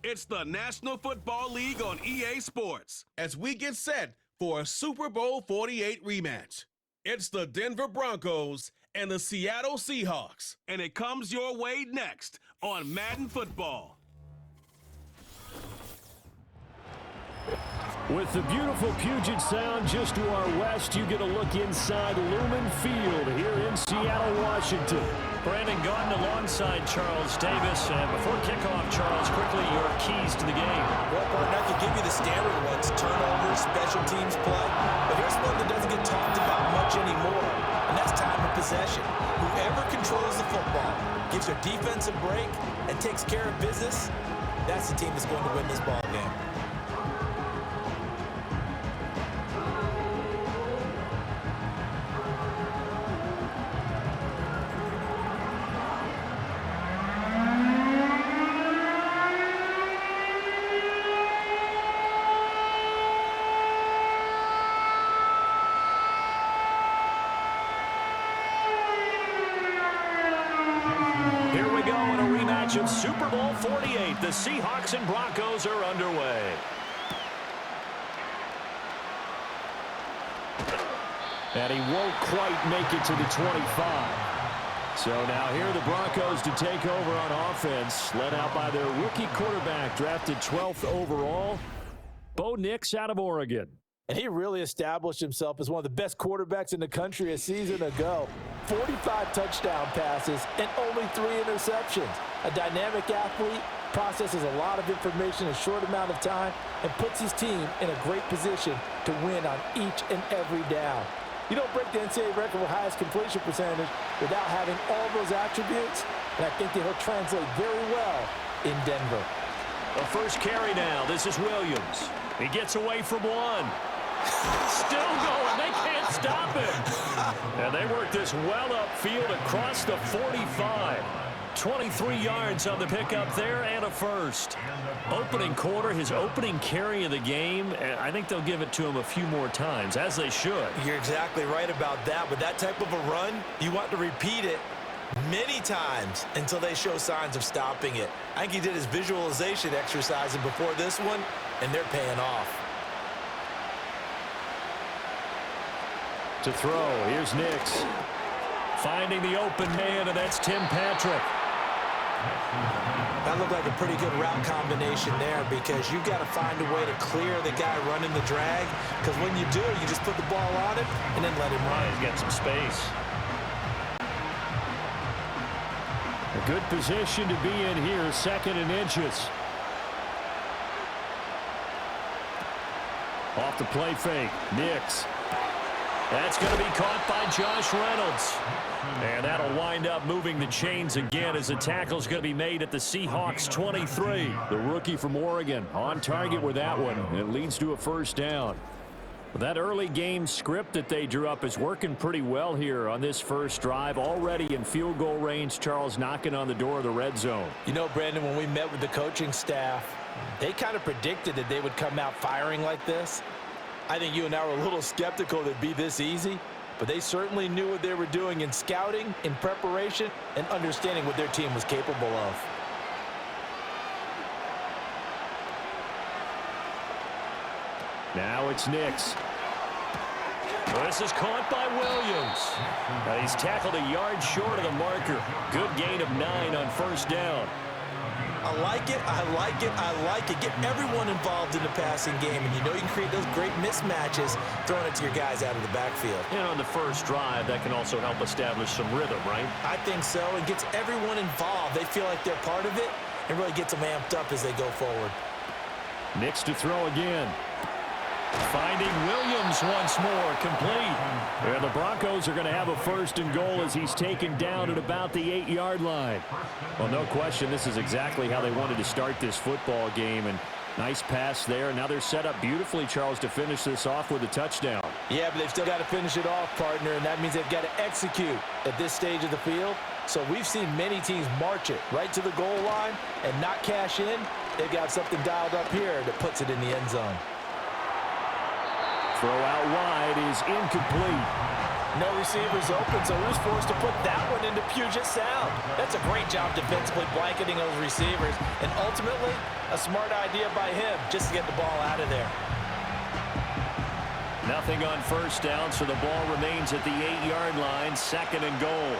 It's the National Football League on EA Sports as we get set for a Super Bowl 48 rematch. It's the Denver Broncos and the Seattle Seahawks, and it comes your way next on Madden Football. With the beautiful Puget Sound just to our west, you get a look inside Lumen Field here in Seattle, Washington. Brandon Gaudin alongside Charles Davis. And before kickoff, Charles, quickly your keys to the game. Well, partner, I could give you the standard ones, turnovers, special teams play. But here's one that doesn't get talked about much anymore, and that's time of possession. Whoever controls the football, gives their defense a break, and takes care of business, that's the team that's going to win this ball game. Of Super Bowl 48, the Seahawks and Broncos are underway. And he won't quite make it to the 25. So now here are the Broncos to take over on offense, led out by their rookie quarterback, drafted 12th overall, Bo Nix out of Oregon. And he really established himself as one of the best quarterbacks in the country a season ago. 45 touchdown passes and only 3 interceptions. A dynamic athlete, processes a lot of information in a short amount of time, and puts his team in a great position to win on each and every down. You don't break the NCAA record for highest completion percentage without having all those attributes, and I think that he'll translate very well in Denver. The first carry now. This is Williams. He gets away from one. Still going. They can't stop him. And they work this well upfield across the 45. 23 yards on the pickup there and a first. Opening quarter, his opening carry of the game, and I think they'll give it to him a few more times, as they should. You're exactly right about that. But that type of a run, you want to repeat it many times until they show signs of stopping it. I think he did his visualization exercising before this one, and they're paying off. To throw, here's Nix. Finding the open man, and that's Tim Patrick. That looked like a pretty good route combination there, because you've got to find a way to clear the guy running the drag, because when you do, you just put the ball on him and then let him run. He's got some space. A good position to be in here, 2nd and inches. Off the play fake, Nix. That's going to be caught by Josh Reynolds. And that'll wind up moving the chains again as the tackle's going to be made at the Seahawks 23. The rookie from Oregon on target with that one. It leads to a first down. That early game script that they drew up is working pretty well here on this first drive. Already in field goal range, Charles knocking on the door of the red zone. You know, Brandon, when we met with the coaching staff, they kind of predicted that they would come out firing like this. I think you and I were a little skeptical that it'd be this easy, but they certainly knew what they were doing in scouting, in preparation, and understanding what their team was capable of. Now it's Nix. This is caught by Williams. He's tackled a yard short of the marker. Good gain of 9 on first down. I like it, I like it, I like it. Get everyone involved in the passing game, and you know you can create those great mismatches throwing it to your guys out of the backfield. And on the first drive, that can also help establish some rhythm, right? I think so. It gets everyone involved. They feel like they're part of it, and really gets them amped up as they go forward. Nix to throw again. Finding Williams once more, complete. And the Broncos are going to have a 1st and goal as he's taken down at about the 8-yard line. Well, no question, this is exactly how they wanted to start this football game. And nice pass there. Now they're set up beautifully, Charles, to finish this off with a touchdown. Yeah, but they've still got to finish it off, partner, and that means they've got to execute at this stage of the field. So we've seen many teams march it right to the goal line and not cash in. They've got something dialed up here that puts it in the end zone. Throw out wide is incomplete. No receivers open, so he was forced to put that one into Puget Sound. That's a great job defensively blanketing those receivers, and ultimately, a smart idea by him just to get the ball out of there. Nothing on first down, so the ball remains at the 8-yard line, 2nd and goal.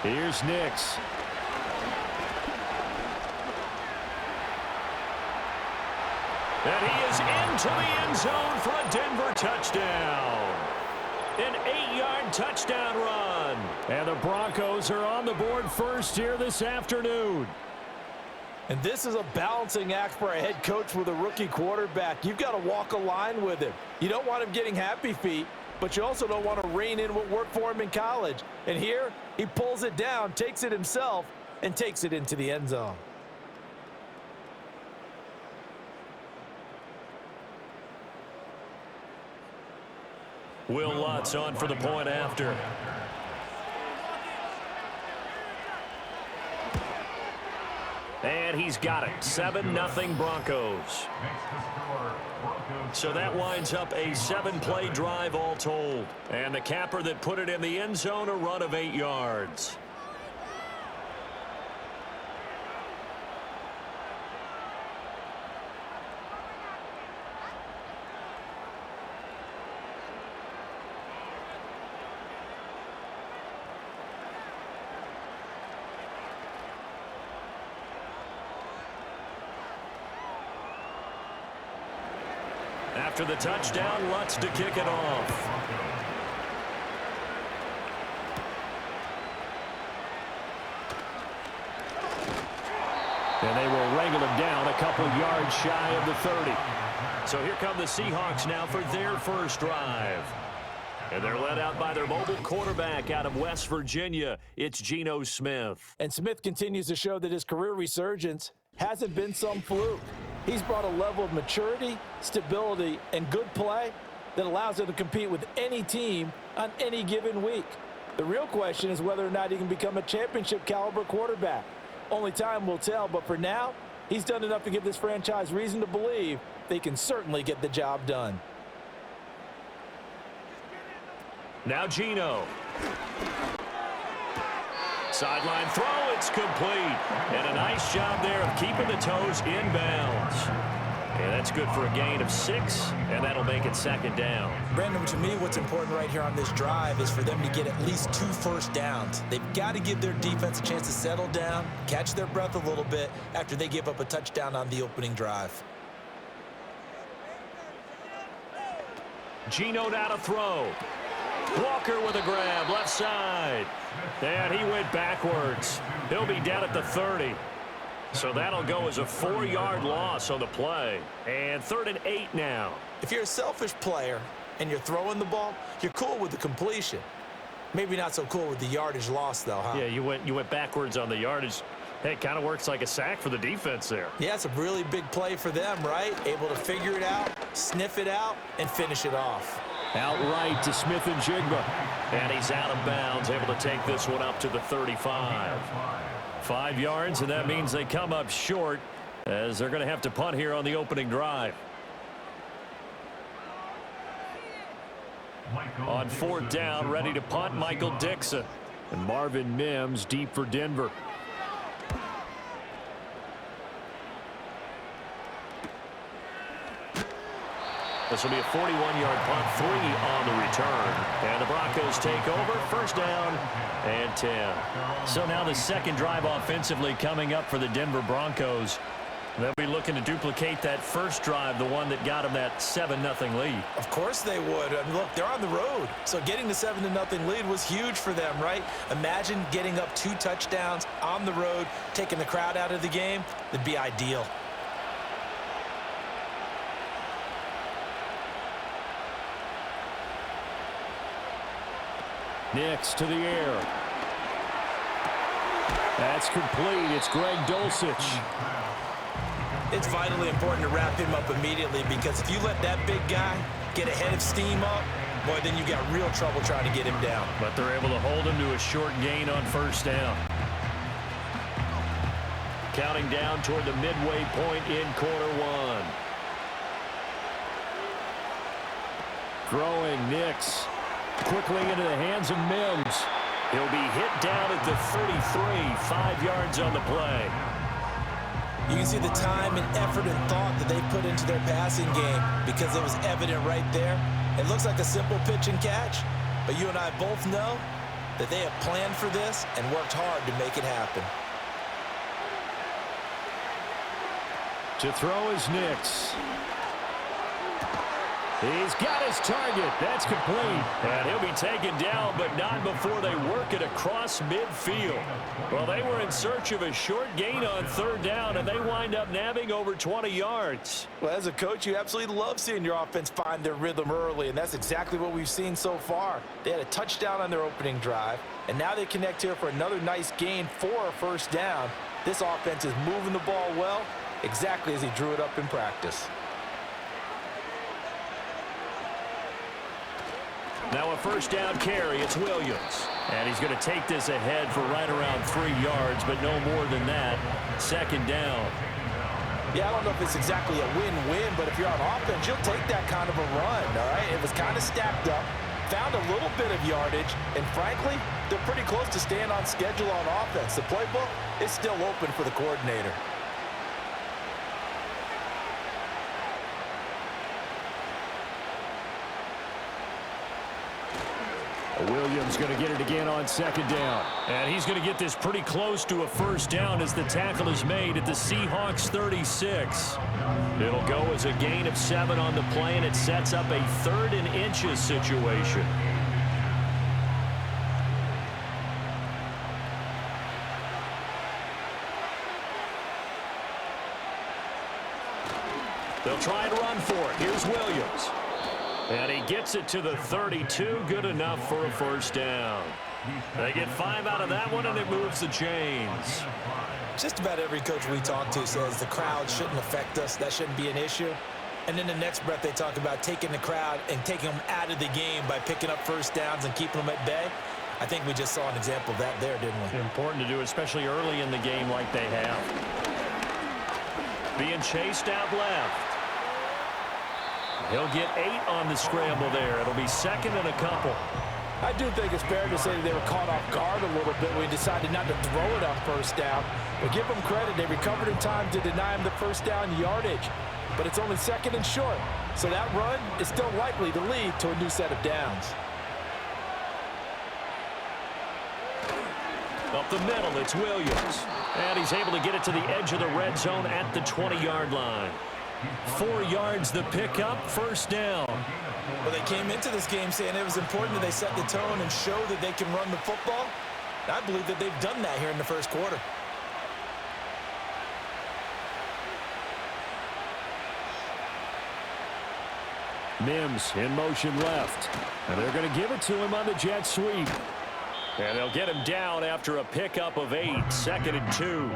Here's Nix. And he is into the end zone for a Denver touchdown. An 8-yard touchdown run. And the Broncos are on the board first here this afternoon. And this is a balancing act for a head coach with a rookie quarterback. You've got to walk a line with him. You don't want him getting happy feet, but you also don't want to rein in what worked for him in college. And here, he pulls it down, takes it himself, and takes it into the end zone. Will Lutz on for the point after. And he's got it. 7-0 Broncos. So that winds up a 7-play drive all told. And the capper that put it in the end zone, a run of 8 yards. After the touchdown, Lutz to kick it off. And they will wrangle him down a couple yards shy of the 30. So here come the Seahawks now for their first drive. And they're led out by their mobile quarterback out of West Virginia. It's Geno Smith. And Smith continues to show that his career resurgence hasn't been some fluke. He's brought a level of maturity, stability, and good play that allows him to compete with any team on any given week. The real question is whether or not he can become a championship caliber quarterback. Only time will tell, but for now, he's done enough to give this franchise reason to believe they can certainly get the job done. Now Geno. Sideline throw, it's complete. And a nice job there of keeping the toes inbounds. And that's good for a gain of 6, and that'll make it 2nd down. Brandon, to me, what's important right here on this drive is for them to get at least 2 first downs. They've got to give their defense a chance to settle down, catch their breath a little bit after they give up a touchdown on the opening drive. Geno now to throw. Walker with a grab, left side. And he went backwards. He'll be down at the 30. So that'll go as a 4-yard loss on the play. And 3rd and 8 now. If you're a selfish player and you're throwing the ball, you're cool with the completion. Maybe not so cool with the yardage loss, though, huh? Yeah, you went backwards on the yardage. Hey, it kind of works like a sack for the defense there. Yeah, it's a really big play for them, right? Able to figure it out, sniff it out, and finish it off. Outright to Smith and Jigba. And he's out of bounds, able to take this one up to the 35. 5 yards, and that means they come up short as they're going to have to punt here on the opening drive. On 4th down, ready to punt, Michael Dixon. And Marvin Mims deep for Denver. This will be a 41-yard punt, 3 on the return. And the Broncos take over, 1st down and 10. So now the 2nd drive offensively coming up for the Denver Broncos. They'll be looking to duplicate that first drive, the one that got them that 7-0 lead. Of course they would. I mean, look, they're on the road. So getting the 7-0 lead was huge for them, right? Imagine getting up 2 touchdowns on the road, taking the crowd out of the game. That'd be ideal. Nix to the air. That's complete. It's Greg Dulcich. It's vitally important to wrap him up immediately because if you let that big guy get a head of steam up, boy, then you got real trouble trying to get him down. But they're able to hold him to a short gain on 1st down. Counting down toward the midway point in quarter 1. Throwing Nix. Quickly into the hands of Mims. He'll be hit down at the 33, 5 yards on the play. You can see the time and effort and thought that they put into their passing game because it was evident right there. It looks like a simple pitch and catch, but you and I both know that they have planned for this and worked hard to make it happen. To throw is Nix. He's got his target. That's complete. And he'll be taken down, but not before they work it across midfield. Well, they were in search of a short gain on 3rd down, and they wind up nabbing over 20 yards. Well, as a coach, you absolutely love seeing your offense find their rhythm early, and that's exactly what we've seen so far. They had a touchdown on their opening drive, and now they connect here for another nice gain for a 1st down. This offense is moving the ball well, exactly as he drew it up in practice. Now a 1st down carry. It's Williams. And he's going to take this ahead for right around 3 yards, but no more than that. 2nd down. Yeah, I don't know if it's exactly a win-win, but if you're on offense, you'll take that kind of a run, all right? It was kind of stacked up, found a little bit of yardage, and frankly, they're pretty close to staying on schedule on offense. The playbook is still open for the coordinator. Williams going to get it again on 2nd down. And he's going to get this pretty close to a 1st down as the tackle is made at the Seahawks 36. It'll go as a gain of 7 on the play, and it sets up a 3rd and inches situation. They'll try and run for it. Here's Williams. And he gets it to the 32, good enough for a 1st down. They get 5 out of that one, and it moves the chains. Just about every coach we talk to says the crowd shouldn't affect us. That shouldn't be an issue. And in the next breath, they talk about taking the crowd and taking them out of the game by picking up 1st downs and keeping them at bay. I think we just saw an example of that there, didn't we? Important to do, especially early in the game like they have. Being chased out left. He'll get 8 on the scramble there. It'll be 2nd and a couple. I do think it's fair to say that they were caught off guard a little bit when we decided not to throw it on 1st down. But give them credit. They recovered in time to deny him the 1st down yardage. But it's only 2nd and short. So that run is still likely to lead to a new set of downs. Up the middle, it's Williams. And he's able to get it to the edge of the red zone at the 20-yard line. 4 yards the pickup, 1st down. Well, they came into this game saying it was important that they set the tone and show that they can run the football. I believe that they've done that here in the 1st quarter. Mims in motion left. And they're going to give it to him on the jet sweep. And they'll get him down after a pickup of 8, 2nd and 2.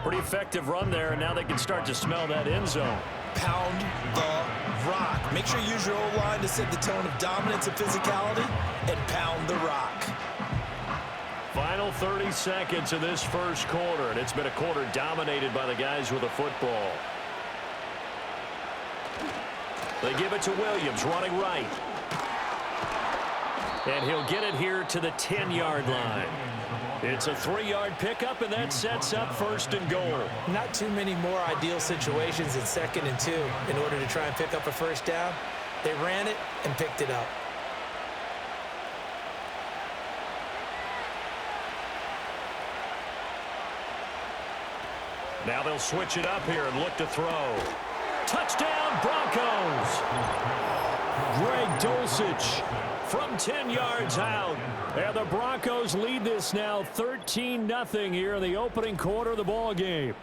Pretty effective run there, and now they can start to smell that end zone. Pound the rock. Make sure you use your O-line to set the tone of dominance and physicality, and pound the rock. Final 30 seconds of this 1st quarter, and it's been a quarter dominated by the guys with the football. They give it to Williams, running right. And he'll get it here to the 10-yard line. It's a 3-yard pickup, and that sets up 1st and goal. Not too many more ideal situations in 2nd and 2 in order to try and pick up a 1st down. They ran it and picked it up. Now they'll switch it up here and look to throw. Touchdown, Broncos! Greg Dulcich from 10 yards out. And the Broncos lead this now 13-0 here in the opening quarter of the ball game.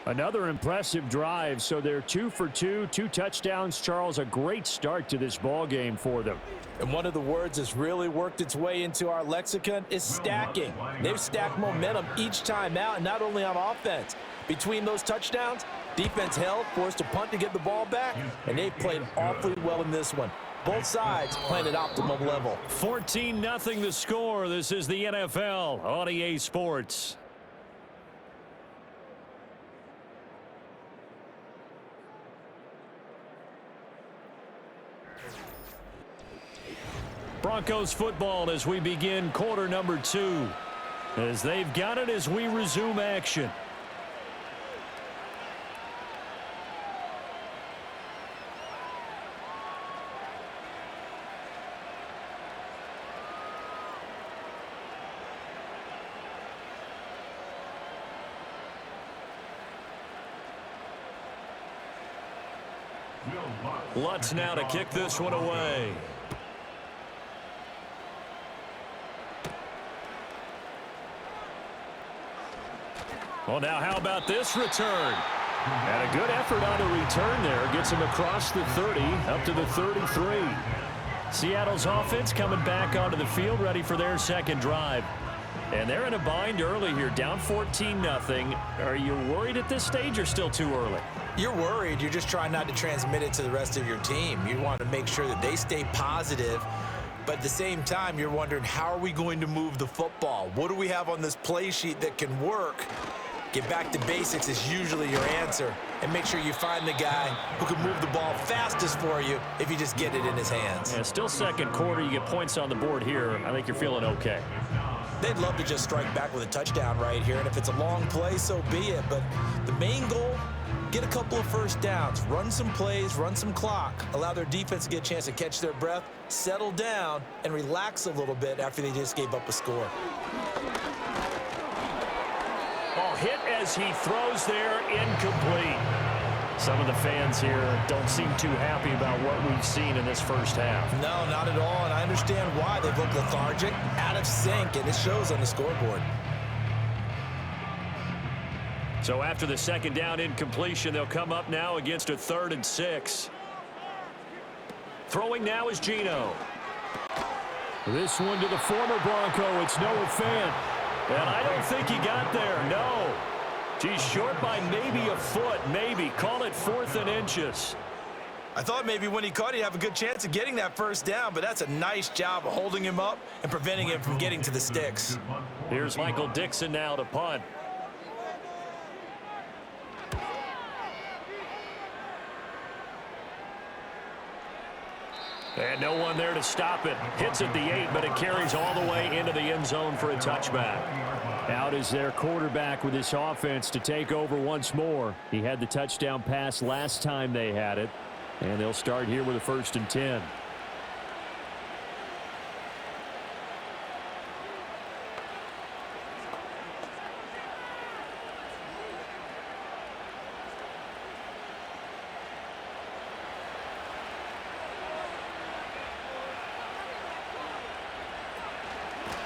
Another impressive drive, so they're 2 for 2, 2 touchdowns. Charles, a great start to this ball game for them. And one of the words that's really worked its way into our lexicon is stacking. They've stacked momentum each time out, and not only on offense. Between those touchdowns, defense held, forced a punt to get the ball back, and they've played awfully well in this one. Both sides playing at optimum level. 14-0 the score. This is the NFL on EA Sports. Broncos football as we begin quarter number 2. As they've got it as we resume action. Lutz now to kick this one away. Well, now how about this return? And a good effort on the return there. Gets him across the 30, up to the 33. Seattle's offense coming back onto the field, ready for their second drive. And they're in a bind early here, down 14-0. Are you worried at this stage or still too early? You're worried. You're just trying not to transmit it to the rest of your team. You want to make sure that they stay positive. But at the same time, you're wondering, how are we going to move the football? What do we have on this play sheet that can work? Get back to basics is usually your answer. And make sure you find the guy who can move the ball fastest for you if you just get it in his hands. Yeah, still second quarter. You get points on the board here. I think you're feeling okay. They'd love to just strike back with a touchdown right here. And if it's a long play, so be it. But the main goal, get a couple of first downs, run some plays, run some clock, allow their defense to get a chance to catch their breath, settle down, and relax a little bit after they just gave up a score. Ball hit as he throws there, incomplete. Some of the fans here don't seem too happy about what we've seen in this first half. No, not at all, and I understand why. They've looked lethargic, out of sync, and it shows on the scoreboard. So after the second down incompletion, they'll come up now against a 3rd and 6. Throwing now is Geno. This one to the former Bronco. It's Noah Fant. And I don't think he got there, no. He's short by maybe a foot, maybe. Call it 4th and inches. I thought maybe when he caught, he'd have a good chance of getting that first down, but that's a nice job of holding him up and preventing him from getting to the sticks. Here's Michael Dixon now to punt. And no one there to stop it. Hits at the 8, but it carries all the way into the end zone for a touchback. Out is their quarterback with this offense to take over once more. He had the touchdown pass last time they had it. And they'll start here with a 1st and 10.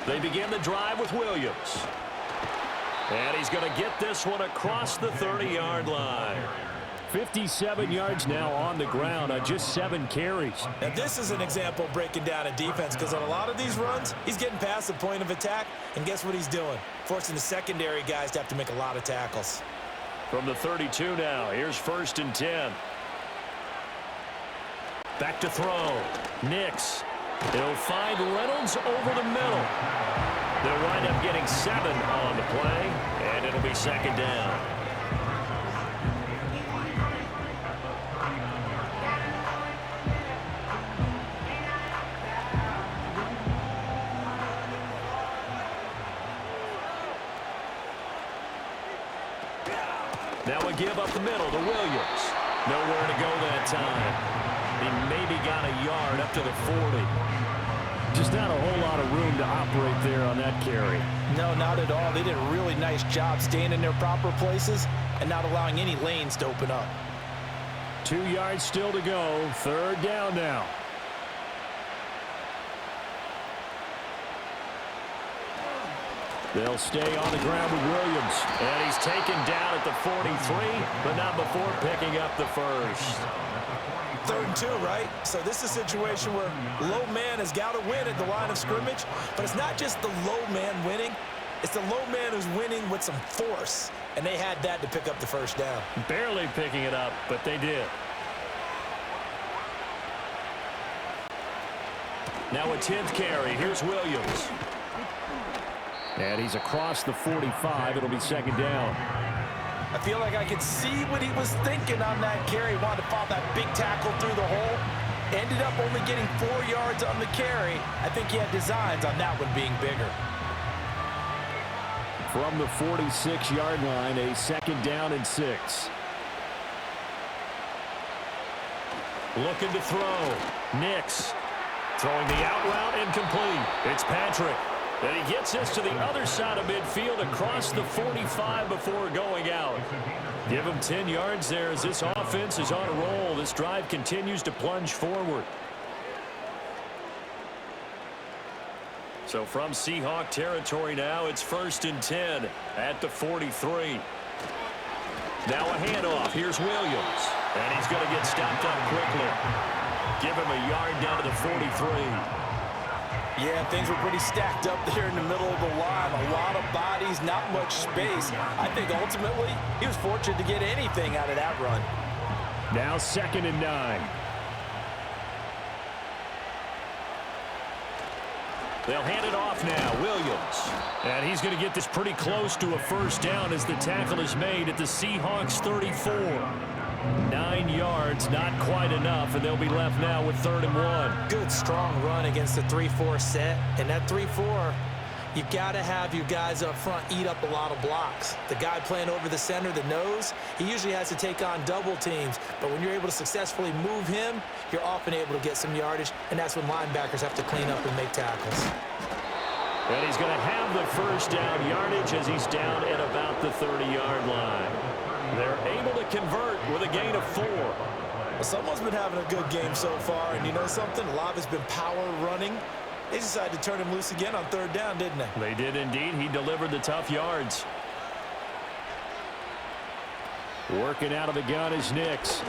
They begin the drive with Williams. And he's going to get this one across the 30-yard line. 57 yards now on the ground on just 7 carries. Now this is an example of breaking down a defense, because on a lot of these runs, he's getting past the point of attack, and guess what he's doing? Forcing the secondary guys to have to make a lot of tackles. From the 32 now, here's 1st and 10. Back to throw. Nix. He'll find Reynolds over the middle. They'll wind up getting 7 on the play, and it'll be 2nd down. Now a give up the middle to Williams. Nowhere to go that time. He maybe got a yard up to the 40. Just not a whole lot of room to operate there on that carry. No, not at all. They did a really nice job staying in their proper places and not allowing any lanes to open up. 2 yards still to go. 3rd down now. They'll stay on the ground with Williams. And he's taken down at the 43, but not before picking up the 1st. 3rd and 2, right? So this is a situation where low man has got to win at the line of scrimmage, but it's not just the low man winning. It's the low man who's winning with some force, and they had that to pick up the 1st down. Barely picking it up, but they did. Now a 10th carry. Here's Williams. And he's across the 45. It'll be 2nd down. I feel like I could see what he was thinking on that carry. He wanted to follow that big tackle through the hole. Ended up only getting 4 yards on the carry. I think he had designs on that one being bigger. From the 46-yard line, a 2nd down and 6. Looking to throw. Nix throwing the out route incomplete. It's Patrick. And he gets this to the other side of midfield across the 45 before going out. Give him 10 yards there as this offense is on a roll. This drive continues to plunge forward. So from Seahawk territory now, it's 1st and 10 at the 43. Now a handoff. Here's Williams. And he's going to get stopped up quickly. Give him a yard down to the 43. Yeah, things were pretty stacked up there in the middle of the line. A lot of bodies, not much space. I think ultimately he was fortunate to get anything out of that run. Now 2nd and 9. They'll hand it off now. Williams. And he's going to get this pretty close to a 1st down as the tackle is made at the Seahawks 34. 9 yards, not quite enough, and they'll be left now with 3rd and 1. Good, strong run against the 3-4 set. And that 3-4, you've got to have your guys up front eat up a lot of blocks. The guy playing over the center, the nose, he usually has to take on double teams. But when you're able to successfully move him, you're often able to get some yardage, and that's when linebackers have to clean up and make tackles. And he's going to have the 1st down yardage as he's down at about the 30-yard line. They're able to convert with a gain of 4. Well, someone's been having a good game so far, and you know something? A lot has been power running. They decided to turn him loose again on 3rd down, didn't they? They did indeed. He delivered the tough yards. Working out of the gun is Nix.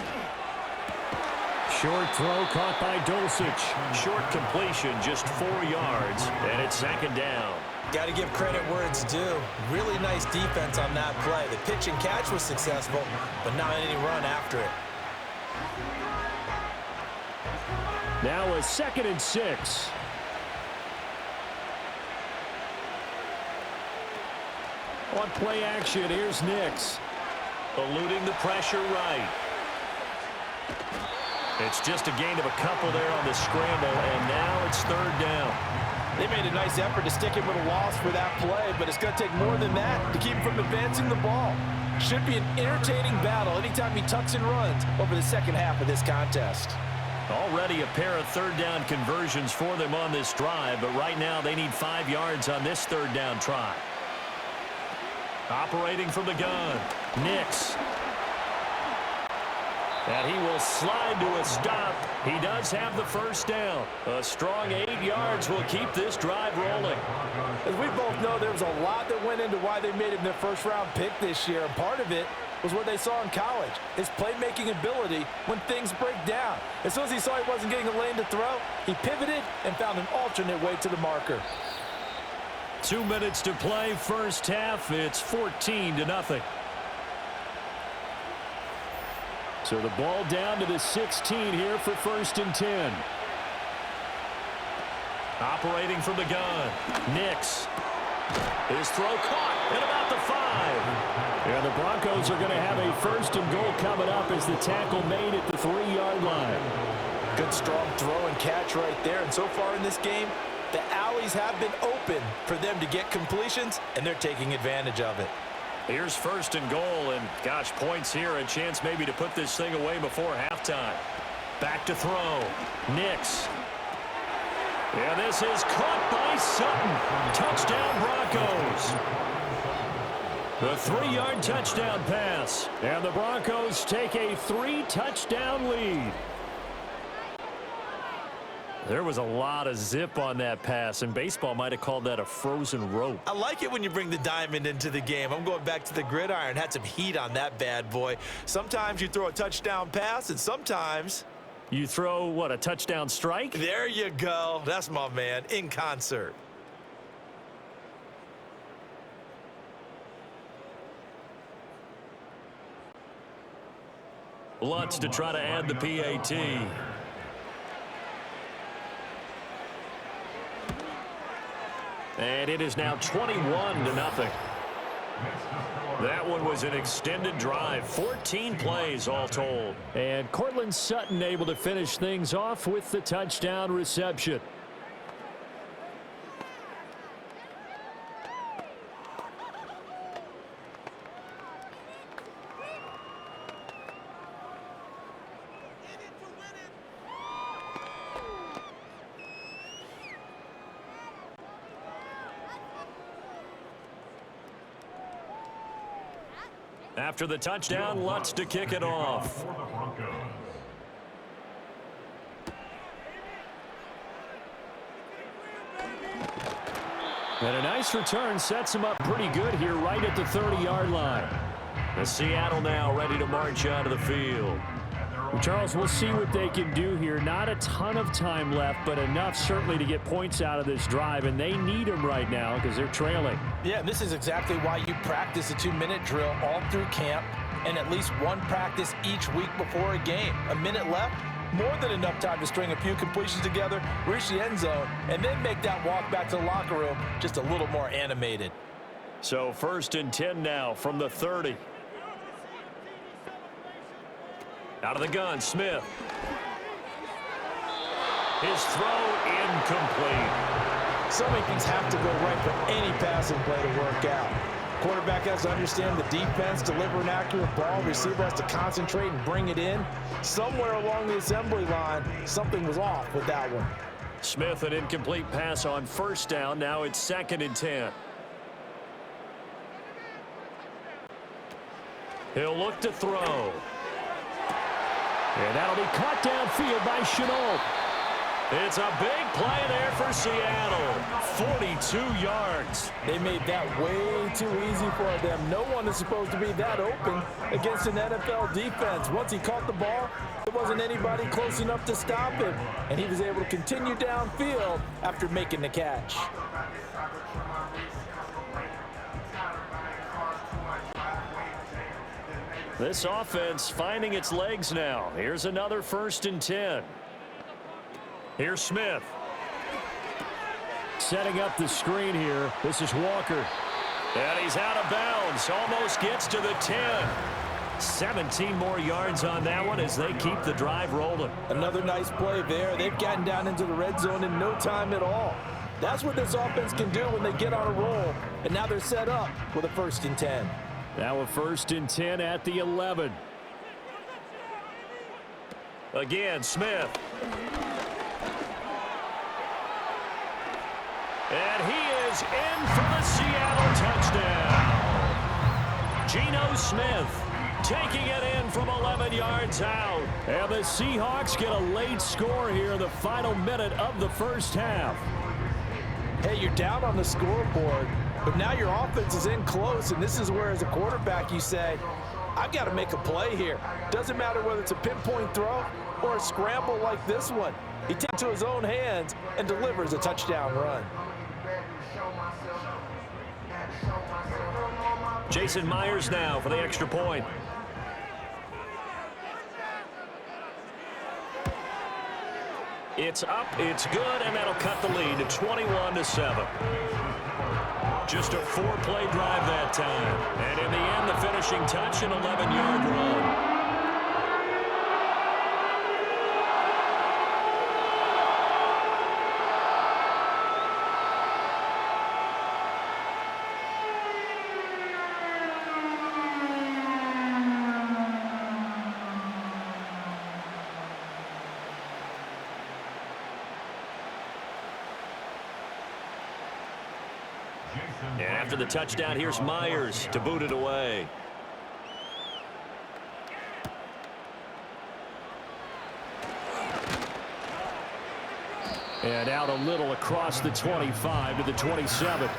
Short throw caught by Dulcich. Short completion, just 4 yards, and it's 2nd down. Got to give credit where it's due. Really nice defense on that play. The pitch and catch was successful, but not any run after it. Now a 2nd and 6. On play action, here's Nix. Eluding the pressure right. It's just a gain of a couple there on the scramble, and now it's 3rd down. They made a nice effort to stick him with a loss for that play, but it's going to take more than that to keep him from advancing the ball. Should be an entertaining battle anytime he tucks and runs over the 2nd half of this contest. Already a pair of 3rd down conversions for them on this drive, but right now they need 5 yards on this 3rd down try. Operating from the gun, Nix. And he will slide to a stop. He does have the 1st down. A strong 8 yards will keep this drive rolling. As we both know, there was a lot that went into why they made him their 1st-round pick this year. And part of it was what they saw in college, his playmaking ability when things break down. As soon as he saw he wasn't getting a lane to throw, he pivoted and found an alternate way to the marker. 2 minutes to play, 1st half. It's 14-0. So the ball down to the 16 here for 1st and 10. Operating from the gun, Nix. His throw caught at about the 5. And the Broncos are going to have a 1st and goal coming up as the tackle made at the 3-yard line. Good strong throw and catch right there. And so far in this game, the alleys have been open for them to get completions, and they're taking advantage of it. Here's 1st and goal, and gosh, points here, a chance maybe to put this thing away before halftime. Back to throw, Nix. And this is caught by Sutton. Touchdown, Broncos. The 3-yard touchdown pass. And the Broncos take a 3-touchdown lead. There was a lot of zip on that pass, and baseball might have called that a frozen rope. I like it when you bring the diamond into the game. I'm going back to the gridiron. Had some heat on that bad boy. Sometimes you throw a touchdown pass, and sometimes you throw, what, a touchdown strike? There you go. That's my man, in concert. Lutz to try to add the PAT. And it is now 21-0. That one was an extended drive, 14 plays all told. And Cortland Sutton able to finish things off with the touchdown reception. After the touchdown, Lutz to kick it off. And a nice return sets him up pretty good here right at the 30-yard line. And Seattle now ready to march out of the field. Charles, we'll see what they can do here. Not a ton of time left, but enough certainly to get points out of this drive, and they need them right now because they're trailing. Yeah, and this is exactly why you practice a 2-minute drill all through camp and at least one practice each week before a game. A minute left, more than enough time to string a few completions together, reach the end zone, and then make that walk back to the locker room just a little more animated. So 1st and 10 now from the 30. Out of the gun, Smith. His throw incomplete. So many things have to go right for any passing play to work out. Quarterback has to understand the defense, deliver an accurate ball. Receiver has to concentrate and bring it in. Somewhere along the assembly line, something was off with that one. Smith, an incomplete pass on 1st down. Now it's 2nd and 10. He'll look to throw. And that'll be caught downfield by Chenault. It's a big play there for Seattle. 42 yards. They made that way too easy for them. No one is supposed to be that open against an NFL defense. Once he caught the ball, there wasn't anybody close enough to stop him. And he was able to continue downfield after making the catch. This offense finding its legs now. Here's another 1st and 10. Here's Smith. Setting up the screen here. This is Walker. And he's out of bounds. Almost gets to the 10. 17 more yards on that one as they keep the drive rolling. Another nice play there. They've gotten down into the red zone in no time at all. That's what this offense can do when they get on a roll. And now they're set up with a 1st and 10. Now a 1st and 10 at the 11. Again, Smith. And he is in for the Seattle touchdown. Geno Smith taking it in from 11 yards out. And the Seahawks get a late score here in the final minute of the 1st half. Hey, you're down on the scoreboard, but now your offense is in close, and this is where, as a quarterback, you say, I've got to make a play here. Doesn't matter whether it's a pinpoint throw or a scramble like this one. He takes it to his own hands and delivers a touchdown run. Jason Myers now for the extra point. It's up, it's good, and that'll cut the lead to 21-7. Just a 4-play drive that time. And in the end, the finishing touch, an 11-yard run. And after the touchdown, here's Myers to boot it away. And out a little across the 25 to the 27.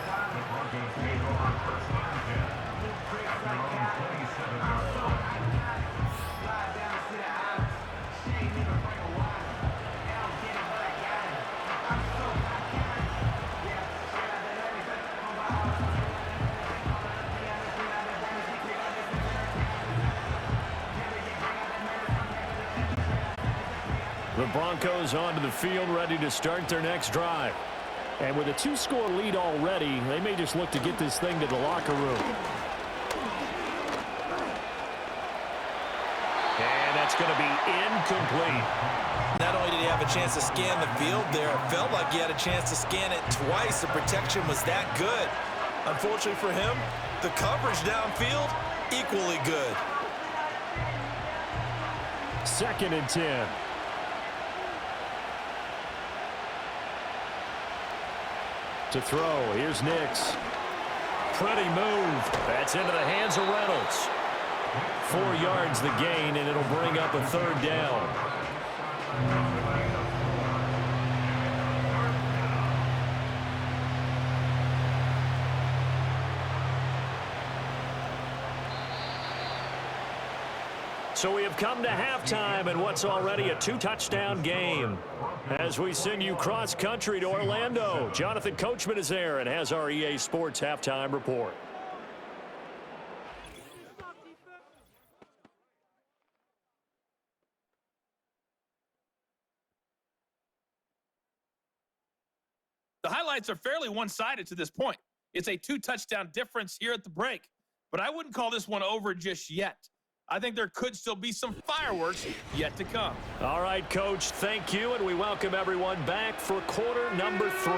The Broncos onto the field, ready to start their next drive. And with a 2-score lead already, they may just look to get this thing to the locker room. That's going to be incomplete. Not only did he have a chance to scan the field there, it felt like he had a chance to scan it twice. The protection was that good. Unfortunately for him, the coverage downfield, equally good. 2nd and 10. To throw, here's Nix. Pretty move. That's into the hands of Reynolds. 4 yards the gain, and it'll bring up a 3rd down. So we have come to halftime in what's already a 2-touchdown game. As we send you cross-country to Orlando, Jonathan Coachman is there and has our EA Sports halftime report. The highlights are fairly one-sided to this point. It's a 2-touchdown difference here at the break, but I wouldn't call this one over just yet. I think there could still be some fireworks yet to come. All right, Coach, thank you, and we welcome everyone back for quarter number 3.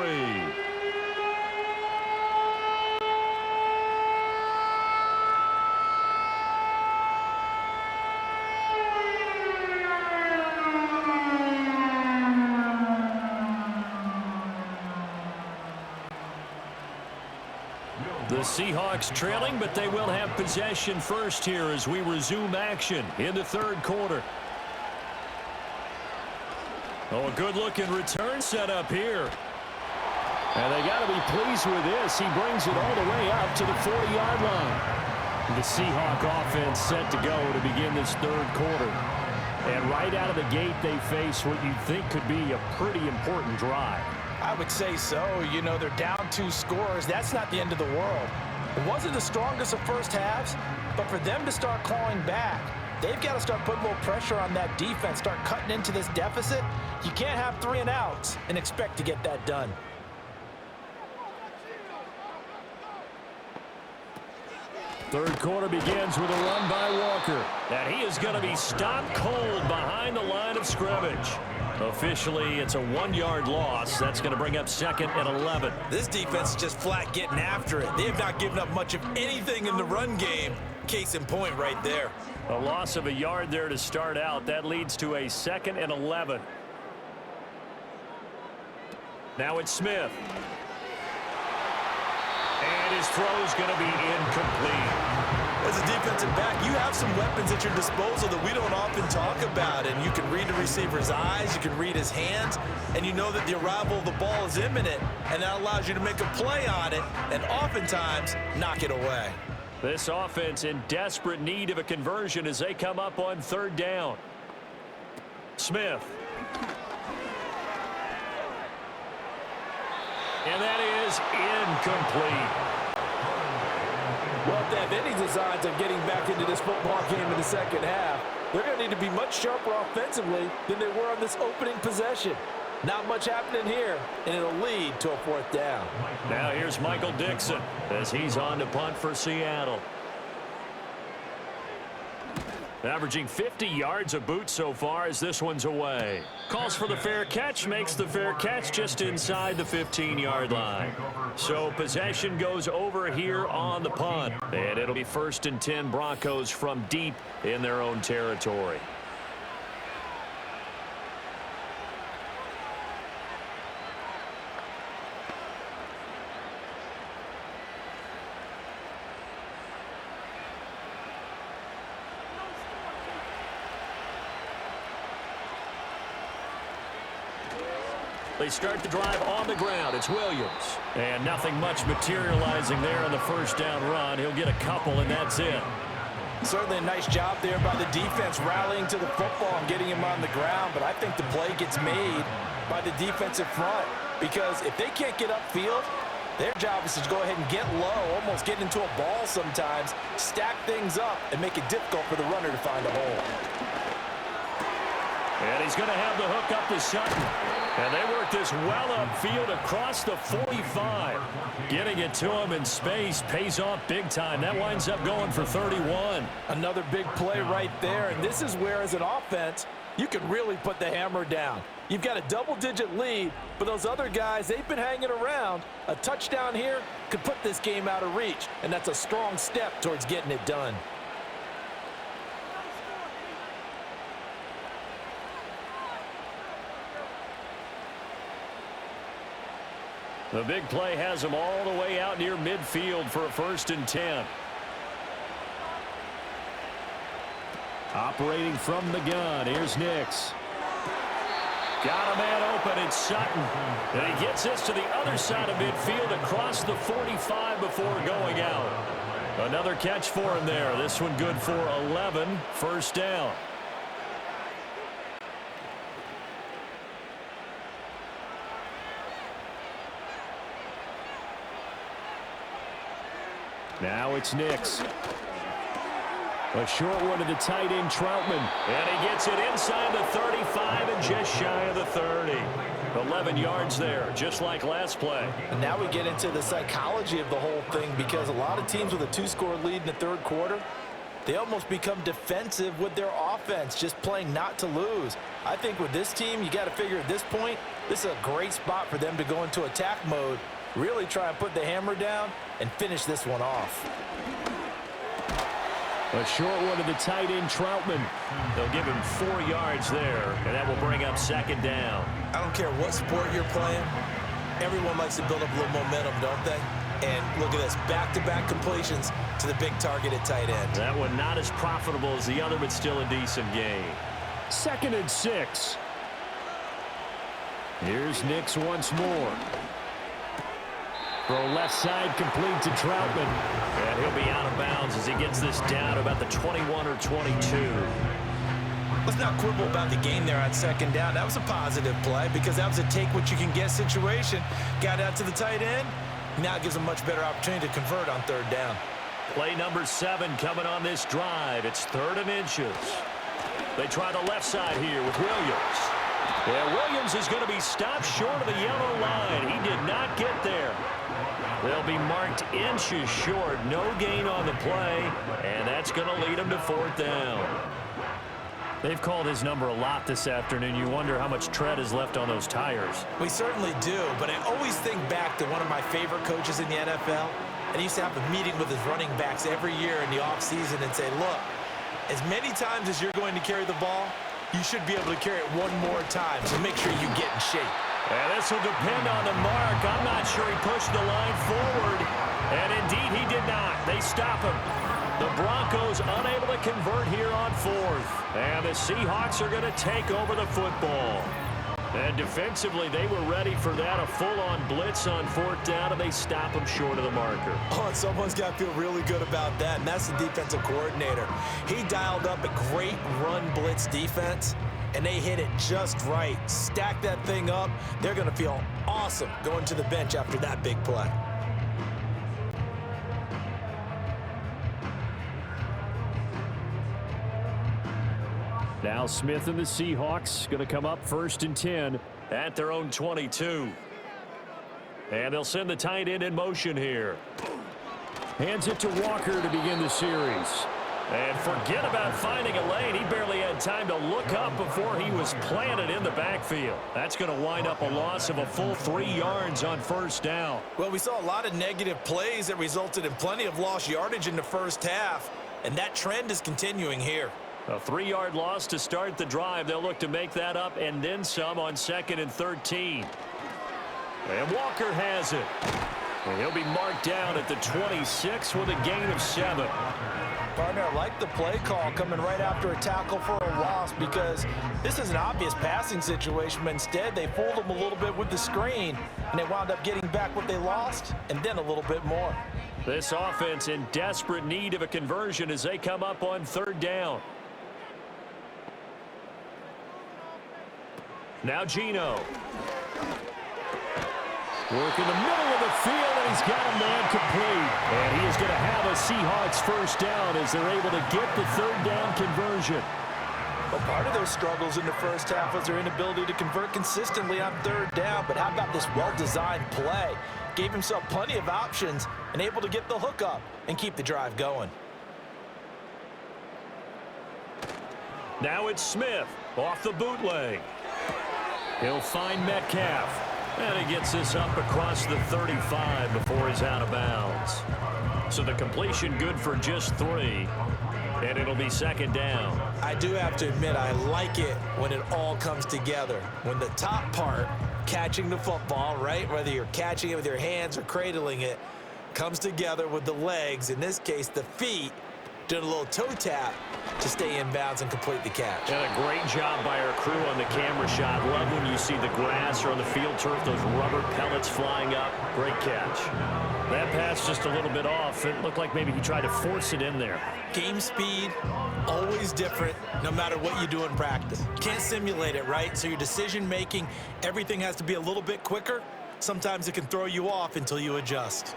The Seahawks trailing, but they will have possession first here as we resume action in the 3rd quarter. Oh, a good-looking return set up here. And they got to be pleased with this. He brings it all the way up to the 40-yard line. The Seahawk offense set to go to begin this 3rd quarter. And right out of the gate, they face what you think could be a pretty important drive. I would say so. You know, they're down 2 scores. That's not the end of the world. It wasn't the strongest of first halves, but for them to start clawing back, they've got to start putting a little pressure on that defense, start cutting into this deficit. You can't have 3 and outs and expect to get that done. Third quarter begins with a run by Walker. And he is going to be stopped cold behind the line of scrimmage. Officially, it's a 1-yard loss. That's going to bring up 2nd and 11. This defense is just flat getting after it. They have not given up much of anything in the run game. Case in point right there. A loss of a yard there to start out. That leads to a 2nd and 11. Now it's Smith. And his throw is going to be incomplete. As a defensive back, you have some weapons at your disposal that we don't often talk about. And you can read the receiver's eyes, you can read his hands, and you know that the arrival of the ball is imminent, and that allows you to make a play on it and oftentimes knock it away. This offense in desperate need of a conversion as they come up on 3rd down. Smith. And that is incomplete. Well, if they have any designs of getting back into this football game in the 2nd half, they're going to need to be much sharper offensively than they were on this opening possession. Not much happening here, and it'll lead to a 4th down. Now here's Michael Dixon as he's on to punt for Seattle. Averaging 50 yards a boot so far as this one's away. Calls for the fair catch, makes the fair catch just inside the 15-yard line. So possession goes over here on the punt. And it'll be 1st and 10 Broncos from deep in their own territory. They start the drive on the ground. It's Williams. And nothing much materializing there on the 1st down run. He'll get a couple, and that's it. Certainly a nice job there by the defense rallying to the football and getting him on the ground, but I think the play gets made by the defensive front because if they can't get upfield, their job is to go ahead and get low, almost get into a ball sometimes, stack things up, and make it difficult for the runner to find a hole. And he's going to have the hook up to Sutton. And they work this well upfield across the 45. Getting it to him in space pays off big time. That winds up going for 31. Another big play right there, and this is where, as an offense, you can really put the hammer down. You've got a double-digit lead, but those other guys, they've been hanging around. A touchdown here could put this game out of reach, and that's a strong step towards getting it done. The big play has them all the way out near midfield for a 1st and 10. Operating from the gun, here's Nix. Got a man open, it's Sutton. And he gets this to the other side of midfield across the 45 before going out. Another catch for him there. This one good for 11, 1st down. Now it's Nix. A short one to the tight end, Troutman. And he gets it inside the 35 and just shy of the 30. 11 yards there, just like last play. And now we get into the psychology of the whole thing, because a lot of teams with a 2-score lead in the 3rd quarter, they almost become defensive with their offense, just playing not to lose. I think with this team, you got to figure at this point, this is a great spot for them to go into attack mode, really try and put the hammer down and finish this one off. A short one to the tight end, Troutman. They'll give him 4 yards there, and that will bring up 2nd down. I don't care what sport you're playing. Everyone likes to build up a little momentum, don't they? And look at this, back-to-back completions to the big target at tight end. That one not as profitable as the other, but still a decent gain. 2nd and 6. Here's Nix once more. Throw left side, complete to Troutman. And he'll be out of bounds as he gets this down about the 21 or 22. Let's not quibble about the gain there on 2nd down. That was a positive play because that was a take-what-you-can-get situation. Got out to the tight end. Now it gives a much better opportunity to convert on 3rd down. Play number 7 coming on this drive. It's 3rd and inches. They try the left side here with Williams. Yeah, Williams is going to be stopped short of the yellow line. He did not get there. They'll be marked inches short. No gain on the play, and that's going to lead them to 4th down. They've called his number a lot this afternoon. You wonder how much tread is left on those tires. We certainly do, but I always think back to one of my favorite coaches in the NFL, and he used to have a meeting with his running backs every year in the offseason and say, look, as many times as you're going to carry the ball, you should be able to carry it one more time, so make sure you get in shape. And this will depend on the mark. I'm not sure he pushed the line forward. And indeed, he did not. They stop him. The Broncos unable to convert here on 4th. And the Seahawks are going to take over the football. And defensively, they were ready for that. A full-on blitz on 4th down, and they stop him short of the marker. Oh, and someone's got to feel really good about that, and that's the defensive coordinator. He dialed up a great run blitz defense, and they hit it just right. Stack that thing up. They're going to feel awesome going to the bench after that big play. Now Smith and the Seahawks going to come up 1st and 10 at their own 22. And they'll send the tight end in motion here. Hands it to Walker to begin the series. And forget about finding a lane. He barely had time to look up before he was planted in the backfield. That's going to wind up a loss of a full 3 yards on 1st down. Well, we saw a lot of negative plays that resulted in plenty of lost yardage in the 1st half, and that trend is continuing here. A 3-yard loss to start the drive. They'll look to make that up and then some on 2nd and 13. And Walker has it. And he'll be marked down at the 26 with a gain of 7. Partner, I like the play call coming right after a tackle for a loss, because this is an obvious passing situation, but instead they fooled them a little bit with the screen, and they wound up getting back what they lost and then a little bit more. This offense in desperate need of a conversion as they come up on 3rd down. Now Geno. Work in the middle of the field, and he's got a man complete. And he is going to have a Seahawks 1st down as they're able to get the 3rd down conversion. Well, part of their struggles in the first half was their inability to convert consistently on third down. But how about this well-designed play? Gave himself plenty of options and able to get the hook up and keep the drive going. Now it's Smith off the bootleg. He'll find Metcalf. And he gets this up across the 35 before he's out of bounds. So the completion good for just 3. And it'll be second down. I do have to admit, I like it when it all comes together. When the top part, catching the football, right, whether you're catching it with your hands or cradling it, comes together with the legs, in this case the feet, doing a little toe tap to stay in bounds and complete the catch. And a great job by our crew on the camera shot. Love when you see the grass or on the field turf, those rubber pellets flying up. Great catch. That pass just a little bit off. It looked like maybe he tried to force it in there. Game speed, always different, no matter what you do in practice. Can't simulate it, right? So your decision making, everything has to be a little bit quicker. Sometimes it can throw you off until you adjust.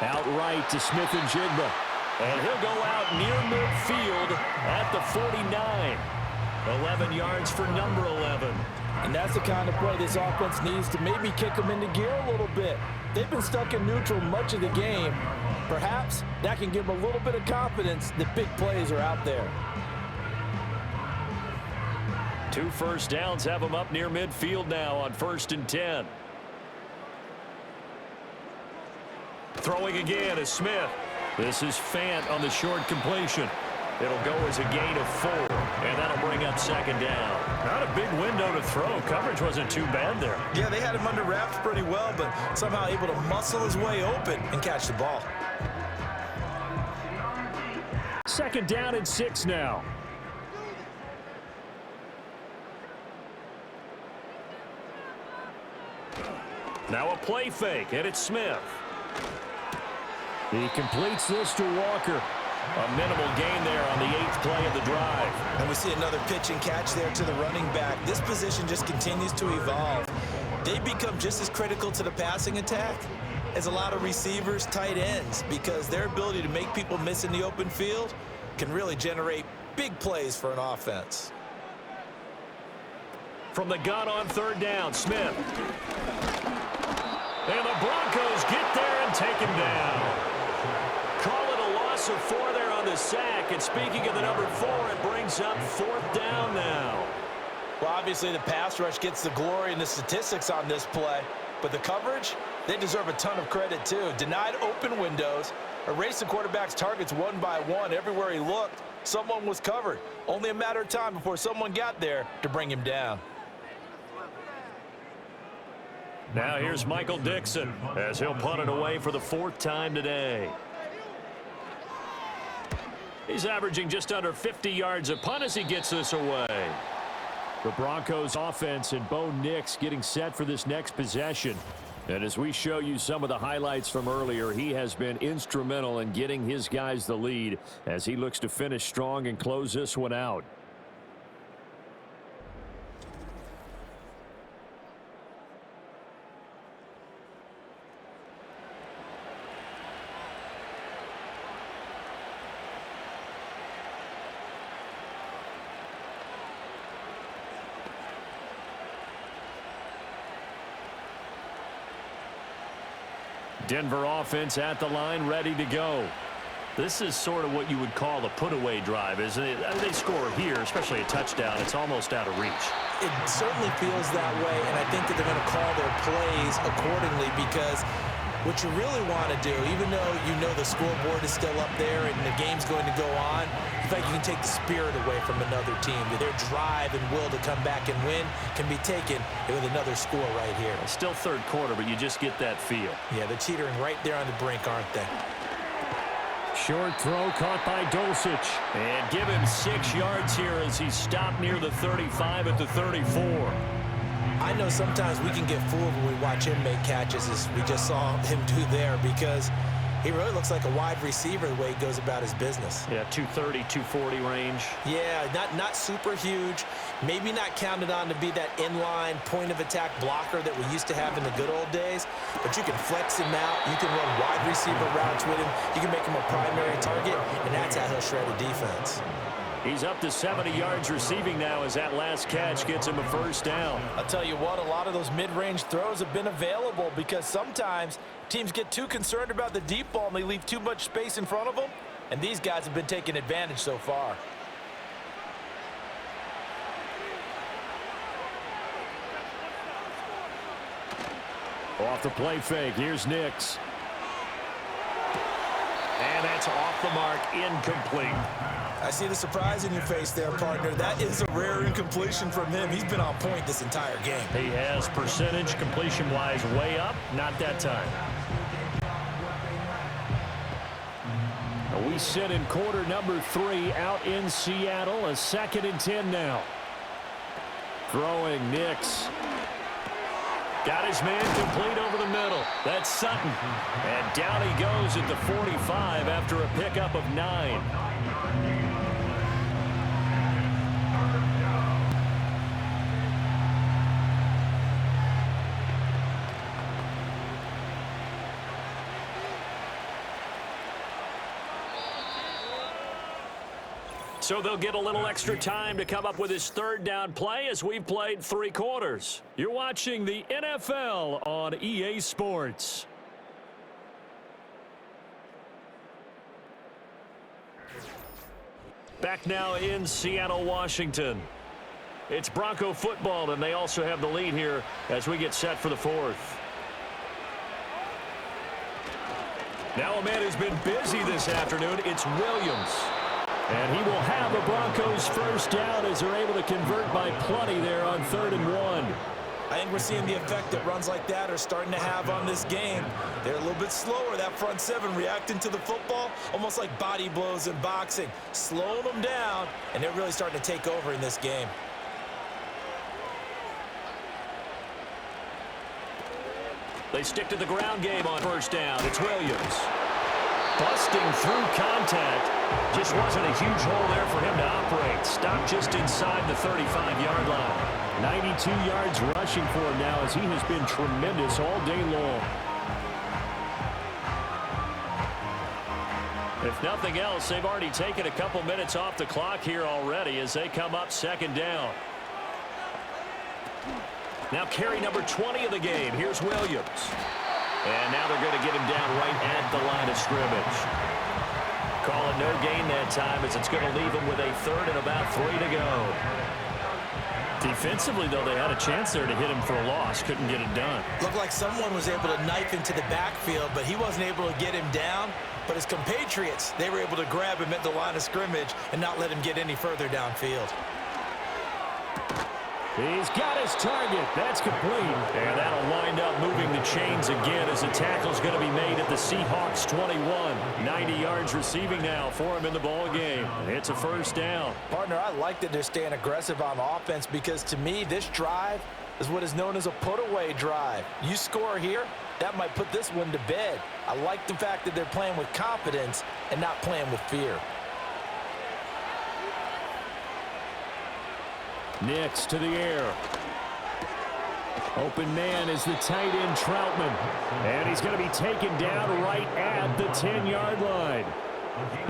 Outright to Smith-Njigba. And he'll go out near midfield at the 49. 11 yards for number 11. And that's the kind of play this offense needs to maybe kick them into gear a little bit. They've been stuck in neutral much of the game. Perhaps that can give them a little bit of confidence that big plays are out there. 2 first downs have them up near midfield now on 1st and 10. Throwing again is Smith. This is Fant on the short completion. It'll go as a gain of 4, and that'll bring up second down. Not a big window to throw. Coverage wasn't too bad there. Yeah, they had him under wraps pretty well, but somehow able to muscle his way open and catch the ball. Second down and 6 now. Now a play fake, and it's Smith. He completes this to Walker. A minimal gain there on the 8th play of the drive. And we see another pitch and catch there to the running back. This position just continues to evolve. They become just as critical to the passing attack as a lot of receivers, tight ends, because their ability to make people miss in the open field can really generate big plays for an offense. From the gun on 3rd down, Smith. And the Broncos get there and take him down. Call it a loss of 4 there on the sack. And speaking of the number 4, it brings up 4th down now. Well, obviously the pass rush gets the glory and the statistics on this play. But the coverage, they deserve a ton of credit too. Denied open windows, erased the quarterback's targets one by one. Everywhere he looked, someone was covered. Only a matter of time before someone got there to bring him down. Now here's Michael Dixon as he'll punt it away for the 4th time today. He's averaging just under 50 yards a punt as he gets this away. The Broncos offense and Bo Nix getting set for this next possession. And as we show you some of the highlights from earlier, he has been instrumental in getting his guys the lead as he looks to finish strong and close this one out. Denver offense at the line, ready to go. This is sort of what you would call a put-away drive, isn't it? They score here, especially a touchdown. It's almost out of reach. It certainly feels that way, and I think that they're going to call their plays accordingly, because what you really want to do, even though you know the scoreboard is still up there and the game's going to go on, in fact, you can take the spirit away from another team. Their drive and will to come back and win can be taken with another score right here. It's still 3rd quarter, but you just get that feel. Yeah, they're teetering right there on the brink, aren't they? Short throw caught by Dulcich. And give him 6 yards here as he's stopped near the 35 at the 34. I know sometimes we can get fooled when we watch him make catches, as we just saw him do there, because He really looks like a wide receiver the way he goes about his business. Yeah, 230, 240 range. Yeah, not super huge. Maybe not counted on to be that inline point-of-attack blocker that we used to have in the good old days. But you can flex him out. You can run wide receiver routes with him. You can make him a primary target, and that's how he'll shred a defense. He's up to 70 yards receiving now as that last catch gets him a first down. I'll tell you what, a lot of those mid-range throws have been available because sometimes teams get too concerned about the deep ball and they leave too much space in front of them, and these guys have been taking advantage so far. Off the play fake, here's Nix. And that's off the mark, incomplete. I see the surprise in your face there, partner. That is a rare incompletion from him. He's been on point this entire game. He has percentage completion-wise way up, not that time. We sit in quarter number 3 out in Seattle. A 2nd and 10 now. Throwing Nix. Got his man complete over the middle. That's Sutton. And down he goes at the 45 after a pickup of 9. So they'll get a little extra time to come up with his 3rd down play as we've played 3 quarters. You're watching the NFL on EA Sports. Back now in Seattle, Washington. It's Bronco football, and they also have the lead here as we get set for the 4th. Now a man who's been busy this afternoon, it's Williams. And he will have a Broncos first down as they're able to convert by plenty there on 3rd and 1. I think we're seeing the effect that runs like that are starting to have on this game. They're a little bit slower, that front 7 reacting to the football, almost like body blows in boxing, slowing them down, and they're really starting to take over in this game. They stick to the ground game on first down. It's Williams. Busting through contact. Just wasn't a huge hole there for him to operate. Stopped just inside the 35-yard line. 92 yards rushing for him now as he has been tremendous all day long. If nothing else, they've already taken a couple minutes off the clock here already as they come up 2nd down. Now carry number 20 of the game. Here's Williams. And now they're going to get him down right at the line of scrimmage. Call it no gain that time as it's going to leave him with a 3rd and about 3 to go. Defensively, though, they had a chance there to hit him for a loss. Couldn't get it done. Looked like someone was able to knife into the backfield, but he wasn't able to get him down. But his compatriots, they were able to grab him at the line of scrimmage and not let him get any further downfield. He's got his target. That's complete. And that'll wind up moving the chains again as the tackle's going to be made at the Seahawks 21. 90 yards receiving now for him in the ball game. It's a first down. Partner, I like that they're staying aggressive on offense because to me, this drive is what is known as a put-away drive. You score here, that might put this one to bed. I like the fact that they're playing with confidence and not playing with fear. Nix to the air. Open man is the tight end Troutman. And he's going to be taken down right at the 10-yard line.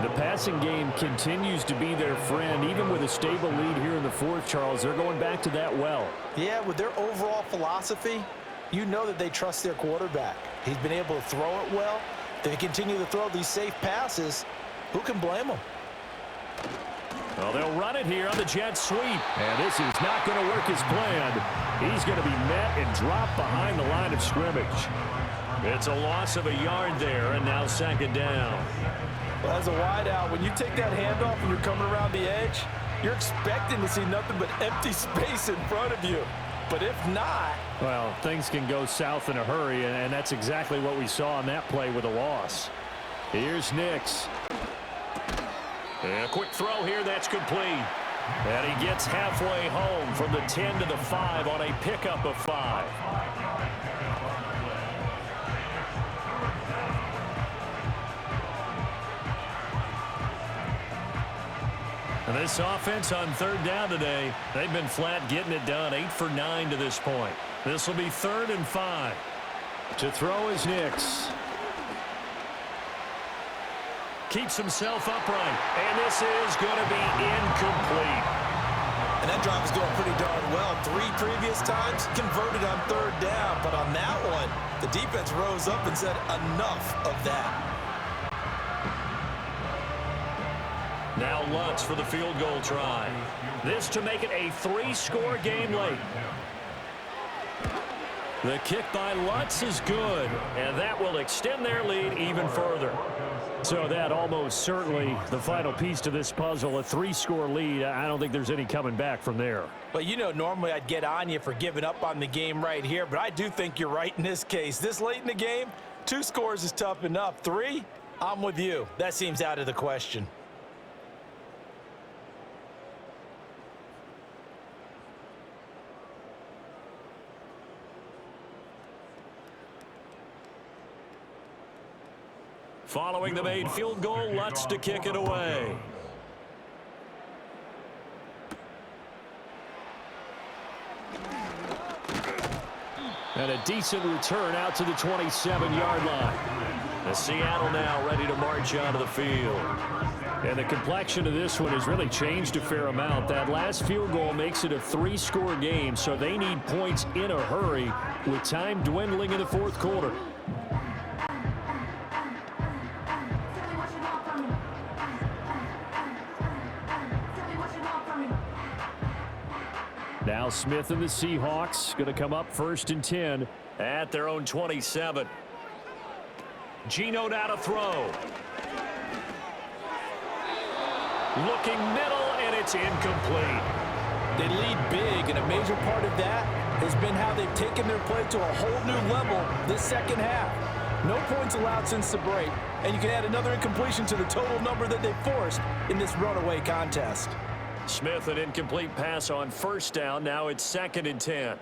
The passing game continues to be their friend. Even with a stable lead here in the 4th, Charles, they're going back to that well. Yeah, with their overall philosophy, you know that they trust their quarterback. He's been able to throw it well. They continue to throw these safe passes. Who can blame them? Well, they'll run it here on the jet sweep. And this is not going to work as planned. He's going to be met and dropped behind the line of scrimmage. It's a loss of a yard there, and now 2nd down. Well, as a wideout, when you take that handoff and you're coming around the edge, you're expecting to see nothing but empty space in front of you. But if not... Well, things can go south in a hurry, and that's exactly what we saw on that play with a loss. Here's Nix. A quick throw here, that's complete. And he gets halfway home from the 10 to the 5 on a pickup of 5. And this offense on third down today, they've been flat getting it done. 8 for 9 to this point. This will be 3rd and 5. To throw is Nix. Keeps himself upright. And this is going to be incomplete. And that drive is going pretty darn well. 3 previous times, converted on third down. But on that one, the defense rose up and said, enough of that. Now Lutz for the field goal try. This to make it a 3-score game late. The kick by Lutz is good, and that will extend their lead even further. So that almost certainly the final piece to this puzzle, a 3-score lead. I don't think there's any coming back from there. Well, you know, normally I'd get on you for giving up on the game right here, but I do think you're right in this case. This late in the game, 2 scores is tough enough. 3, I'm with you. That seems out of the question. Following the made field goal, Lutz to kick it away. And a decent return out to the 27-yard line. The Seattle now ready to march out of the field. And the complexion of this one has really changed a fair amount. That last field goal makes it a 3-score game, so they need points in a hurry with time dwindling in the 4th quarter. Now Smith and the Seahawks going to come up 1st and 10. At their own 27. Geno now to throw. Looking middle, and it's incomplete. They lead big, and a major part of that has been how they've taken their play to a whole new level this second half. No points allowed since the break, and you can add another incompletion to the total number that they've forced in this runaway contest. Smith, an incomplete pass on 1st down. Now it's 2nd and 10.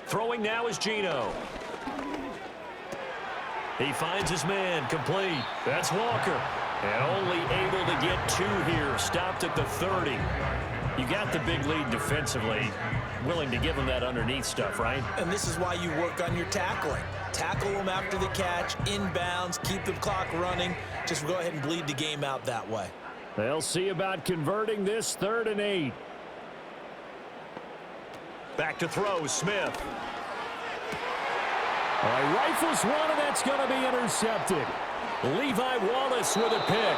Throwing now is Geno. He finds his man, complete. That's Walker. And only able to get 2 here. Stopped at the 30. You got the big lead defensively. Willing to give him that underneath stuff, right? And this is why you work on your tackling. Tackle them after the catch, inbounds, keep the clock running. Just go ahead and bleed the game out that way. They'll see about converting this 3rd and 8. Back to throw, Smith. Rifles one, and that's going to be intercepted. Levi Wallace with a pick.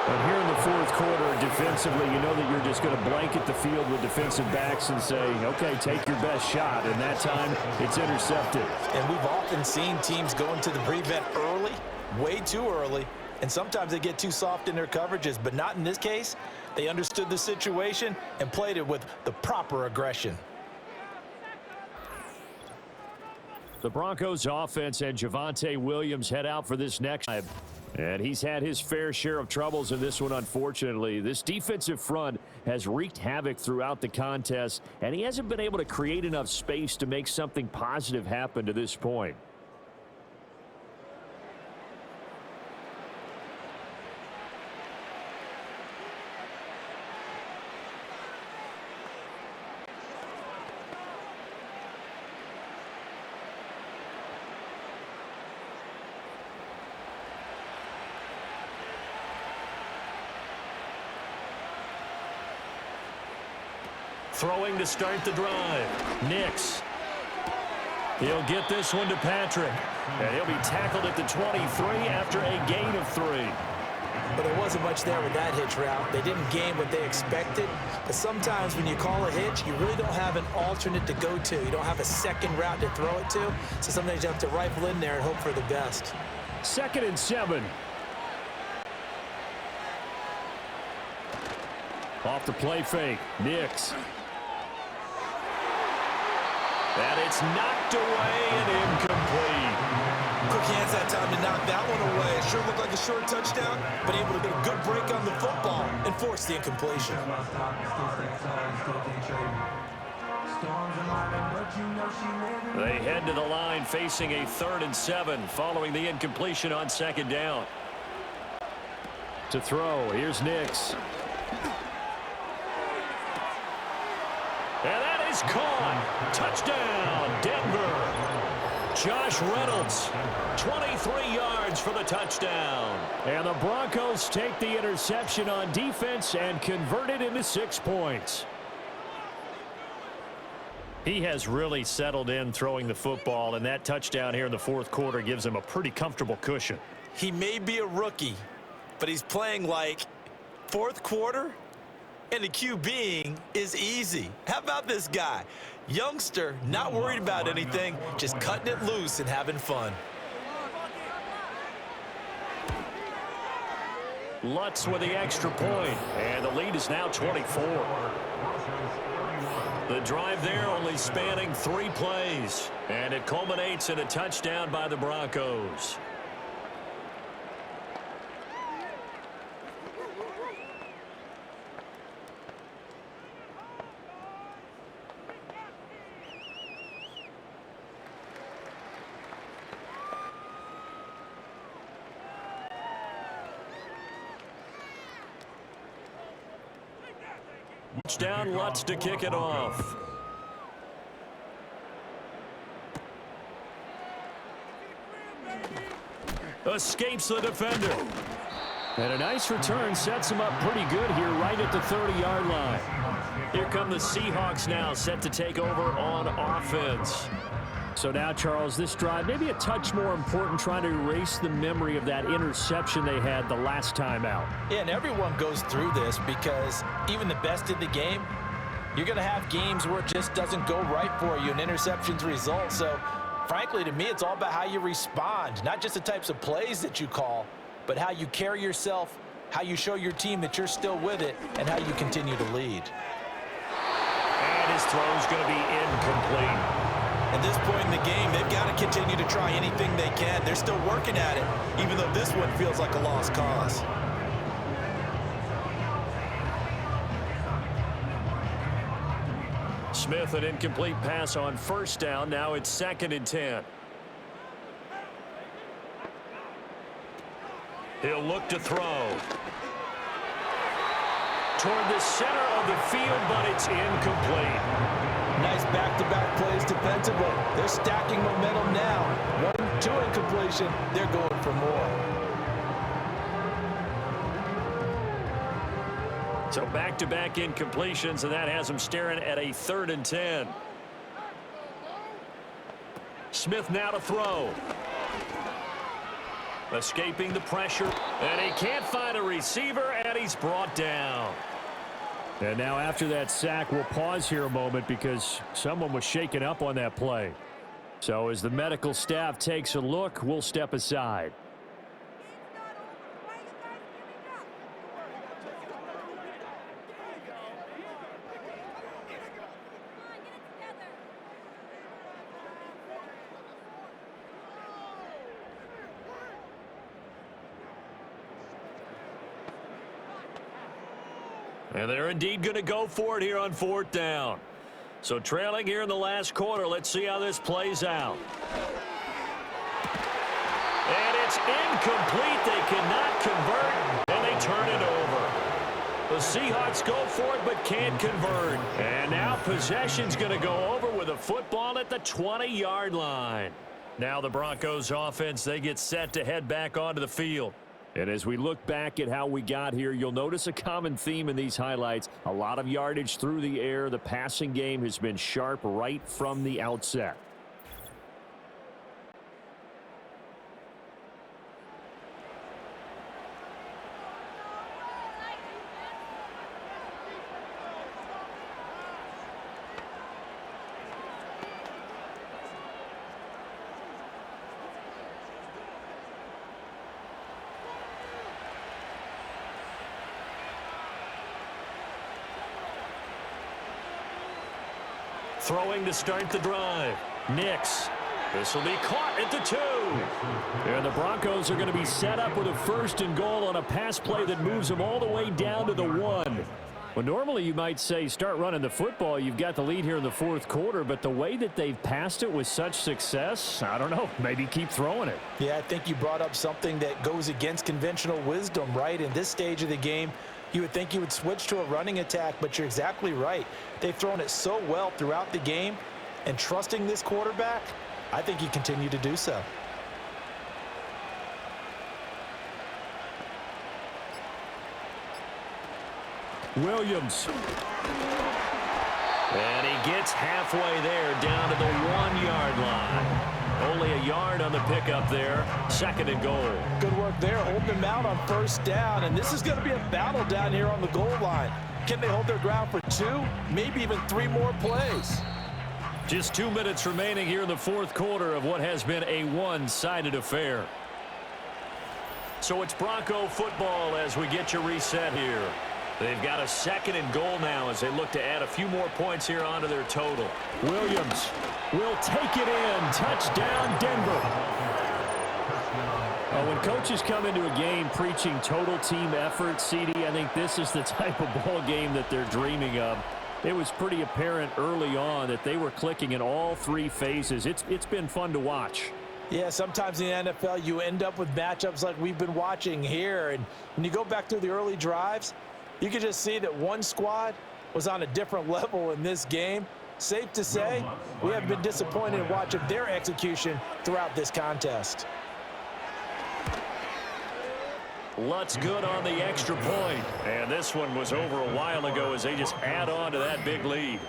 And here in the 4th quarter, defensively, you know that you're just going to blanket the field with defensive backs and say, okay, take your best shot. And that time, it's intercepted. And we've often seen teams go into the prevent early, way too early. And sometimes they get too soft in their coverages, but not in this case. They understood the situation and played it with the proper aggression. The Broncos offense and Javonte Williams head out for this next drive. And he's had his fair share of troubles in this one, unfortunately. This defensive front has wreaked havoc throughout the contest, and he hasn't been able to create enough space to make something positive happen to this point. Throwing to start the drive. Nix. He'll get this one to Patrick. And he'll be tackled at the 23 after a gain of 3. But there wasn't much there with that hitch route. They didn't gain what they expected. But sometimes when you call a hitch, you really don't have an alternate to go to. You don't have a second route to throw it to. So sometimes you have to rifle in there and hope for the best. 2nd and 7. Off the play fake. Nix. And it's knocked away and incomplete. Quick hands that time to knock that one away. It sure looked like a short touchdown, but able to get a good break on the football and force the incompletion. They head to the line facing a 3rd and 7 following the incompletion on 2nd down. To throw, here's Nix. is caught. Touchdown, Denver. Josh Reynolds, 23 yards for the touchdown. And the Broncos take the interception on defense and convert it into 6 points. He has really settled in throwing the football, and that touchdown here in the fourth quarter gives him a pretty comfortable cushion. He may be a rookie, but he's playing like fourth quarter, and the QBing is easy. How about this guy? Youngster, not worried about anything, just cutting it loose and having fun. Lutz with the extra point, and the lead is now 24. The drive there only spanning 3 plays, and it culminates in a touchdown by the Broncos. Touchdown, Lutz to kick it off. Escapes the defender. And a nice return sets him up pretty good here right at the 30-yard line. Here come the Seahawks now, set to take over on offense. So now, Charles, this drive maybe a touch more important, trying to erase the memory of that interception they had the last time out. Yeah, and everyone goes through this because even the best in the game, you're going to have games where it just doesn't go right for you and interceptions result. So, frankly, to me, it's all about how you respond, not just the types of plays that you call, but how you carry yourself, how you show your team that you're still with it, and how you continue to lead. And his throw's going to be incomplete. At this point in the game, they've got to continue to try anything they can. They're still working at it, even though this one feels like a lost cause. Smith, an incomplete pass on first down. Now it's 2nd and 10. He'll look to throw. Toward the center of the field, but it's incomplete. Nice back-to-back plays defensively. They're stacking momentum now. 1-2 incompletion. They're going for more. So back-to-back incompletions, and that has them staring at a 3rd and 10. Smith now to throw. Escaping the pressure, and he can't find a receiver, and he's brought down. And now after that sack, we'll pause here a moment because someone was shaken up on that play. So as the medical staff takes a look, we'll step aside. And they're indeed going to go for it here on 4th down. So trailing here in the last quarter, let's see how this plays out. And it's incomplete. They cannot convert, and they turn it over. The Seahawks go for it but can't convert. And now possession's going to go over with a football at the 20-yard line. Now the Broncos offense, they get set to head back onto the field. And as we look back at how we got here, you'll notice a common theme in these highlights. A lot of yardage through the air. The passing game has been sharp right from the outset. Throwing to start the drive. Nix. This will be caught at the 2. And the Broncos are going to be set up with a 1st and goal on a pass play that moves them all the way down to the 1. Well, normally you might say start running the football. You've got the lead here in the 4th quarter, but the way that they've passed it with such success, I don't know, maybe keep throwing it. Yeah, I think you brought up something that goes against conventional wisdom, right? In this stage of the game, You would think you would switch to a running attack, but you're exactly right. They've thrown it so well throughout the game, and trusting this quarterback, I think you continue to do so. Williams. And he gets halfway there, down to the 1-yard line. Only a yard on the pickup there. 2nd and goal. Good work there, holding them out on 1st down, and this is going to be a battle down here on the goal line. Can they hold their ground for 2, maybe even 3 more plays? Just 2 minutes remaining here in the 4th quarter of what has been a one-sided affair. So it's Bronco football as we get you reset here. They've got a 2nd and goal now as they look to add a few more points here onto their total. Williams will take it in. Touchdown, Denver. When coaches come into a game preaching total team effort, CD, I think this is the type of ball game that they're dreaming of. It was pretty apparent early on that they were clicking in all 3 phases. It's been fun to watch. Yeah, sometimes in the NFL you end up with matchups like we've been watching here. And when you go back through the early drives, you can just see that one squad was on a different level in this game. Safe to say, we have been disappointed in watching their execution throughout this contest. Lutz good on the extra point. And this one was over a while ago as they just add on to that big lead.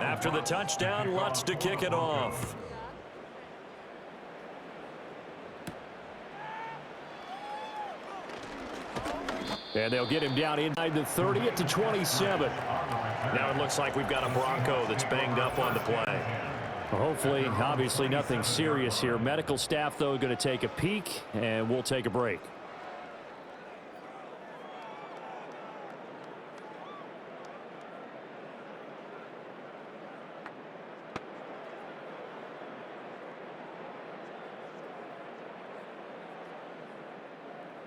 After the touchdown, Lutz to kick it off. And they'll get him down inside the 30 at the 27. Now it looks like we've got a Bronco that's banged up on the play. Well, hopefully, obviously nothing serious here. Medical staff, though, going to take a peek, and we'll take a break.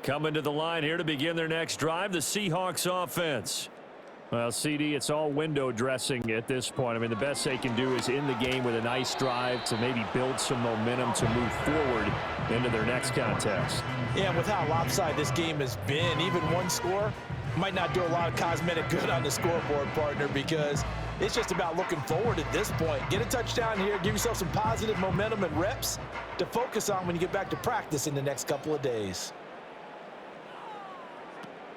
Coming to the line here to begin their next drive, the Seahawks offense. Well, CD, it's all window dressing at this point. I mean, the best they can do is in the game with a nice drive to maybe build some momentum to move forward into their next contest. Yeah, with how lopsided this game has been, even one score might not do a lot of cosmetic good on the scoreboard, partner, because it's just about looking forward at this point. Get a touchdown here, give yourself some positive momentum and reps to focus on when you get back to practice in the next couple of days.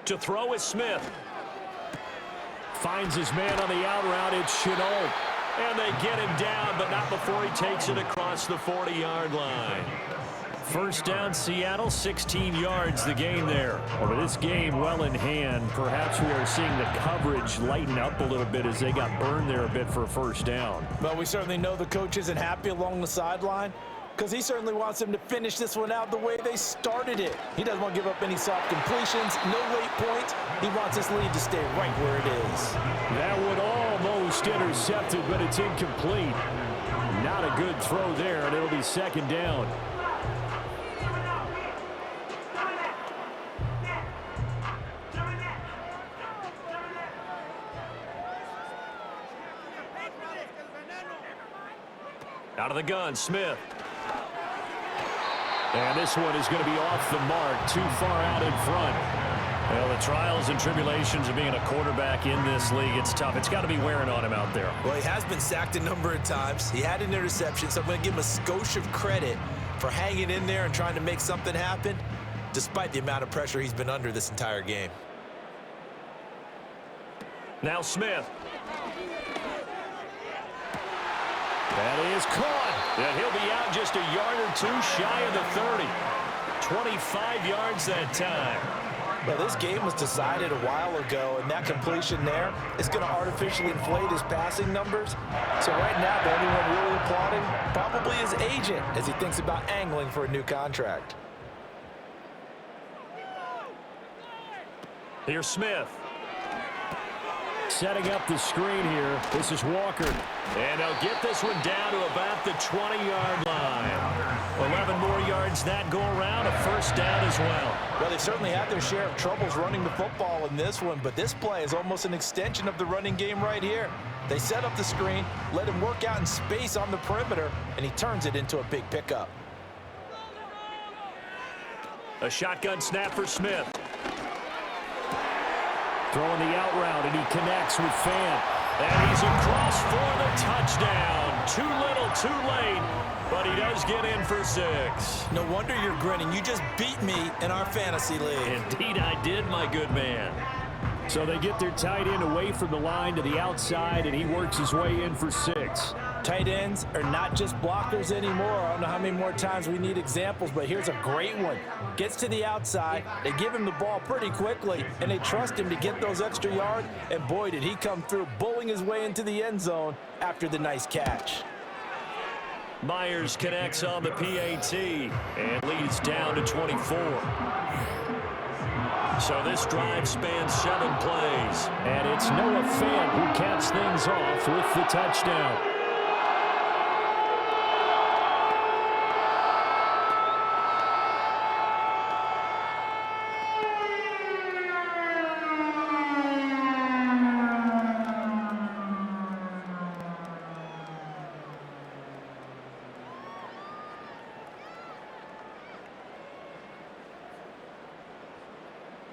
To throw is Smith. Finds his man on the out route. It's Chenault. And they get him down, but not before he takes it across the 40-yard line. First down, Seattle, 16 yards the gain there. Over this game well in hand, perhaps we are seeing the coverage lighten up a little bit as they got burned there a bit for a first down. But we certainly know the coach isn't happy along the sideline, because he certainly wants them to finish this one out the way they started it. He doesn't want to give up any soft completions, no late points. He wants this lead to stay right where it is. That would almost intercepted, but it's incomplete. Not a good throw there, and it'll be 2nd down. Out of the gun, Smith. And this one is going to be off the mark, too far out in front. Well, the trials and tribulations of being a quarterback in this league, it's tough. It's got to be wearing on him out there. Well, he has been sacked a number of times. He had an interception, so I'm going to give him a skosh of credit for hanging in there and trying to make something happen, despite the amount of pressure he's been under this entire game. Now Smith. That is caught. And he'll be out just a yard or two shy of the 30. 25 yards that time. Well, this game was decided a while ago, and that completion there is going to artificially inflate his passing numbers. So right now, the only one really applauding probably his agent as he thinks about angling for a new contract. Here's Smith. Setting up the screen here. This is Walker. And they'll get this one down to about the 20-yard line. 11 more yards that go around, a first down as well. Well, they certainly had their share of troubles running the football in this one, but this play is almost an extension of the running game right here. They set up the screen, let him work out in space on the perimeter, and he turns it into a big pickup. A shotgun snap for Smith. Throwing the out route, and he connects with Fan. And he's across for the touchdown. Too little, too late, but he does get in for 6. No wonder you're grinning. You just beat me in our fantasy league. Indeed I did, my good man. So they get their tight end away from the line to the outside, and he works his way in for 6. Tight ends are not just blockers anymore. I don't know how many more times we need examples, but here's a great one. Gets to the outside, they give him the ball pretty quickly, and they trust him to get those extra yards, and boy, did he come through, bullying his way into the end zone after the nice catch. Myers connects on the PAT and leads down to 24. So this drive spans 7 plays. And it's Noah Fant who caps things off with the touchdown.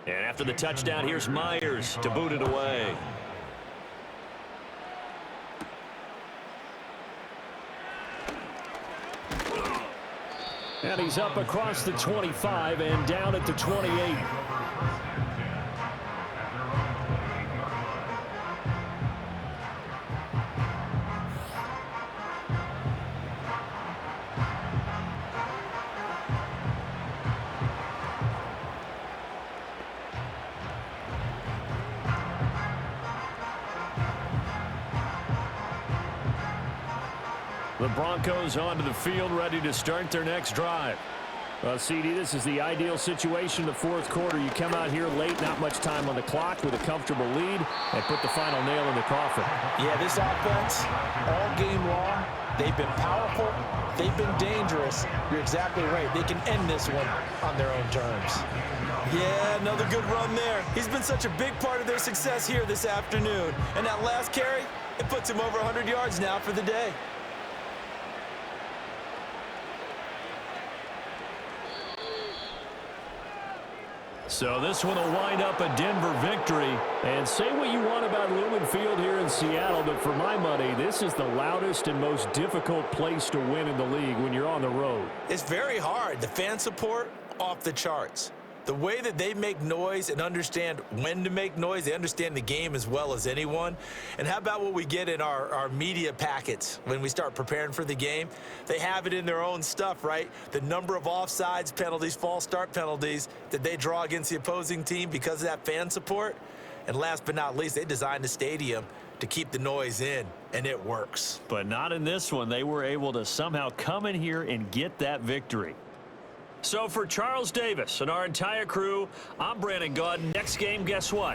And after the touchdown, here's Myers to boot it away. And he's up across the 25 and down at the 28. The Broncos onto the field, ready to start their next drive. Well, CD, this is the ideal situation in the fourth quarter. You come out here late, not much time on the clock, with a comfortable lead, and put the final nail in the coffin. Yeah, this offense, all game long, they've been powerful, they've been dangerous. You're exactly right. They can end this one on their own terms. Yeah, another good run there. He's been such a big part of their success here this afternoon. And that last carry, it puts him over 100 yards now for the day. So this one will wind up a Denver victory. And say what you want about Lumen Field here in Seattle, but for my money, this is the loudest and most difficult place to win in the league when you're on the road. It's very hard. The fan support, off the charts. The way that they make noise and understand when to make noise, they understand the game as well as anyone. And how about what we get in our media packets when we start preparing for the game? They have it in their own stuff, right? The number of offsides penalties, false start penalties that they draw against the opposing team because of that fan support. And last but not least, they designed the stadium to keep the noise in, and it works. But not in this one. They were able to somehow come in here and get that victory. So for Charles Davis and our entire crew, I'm Brandon Gaudin. Next game, guess what?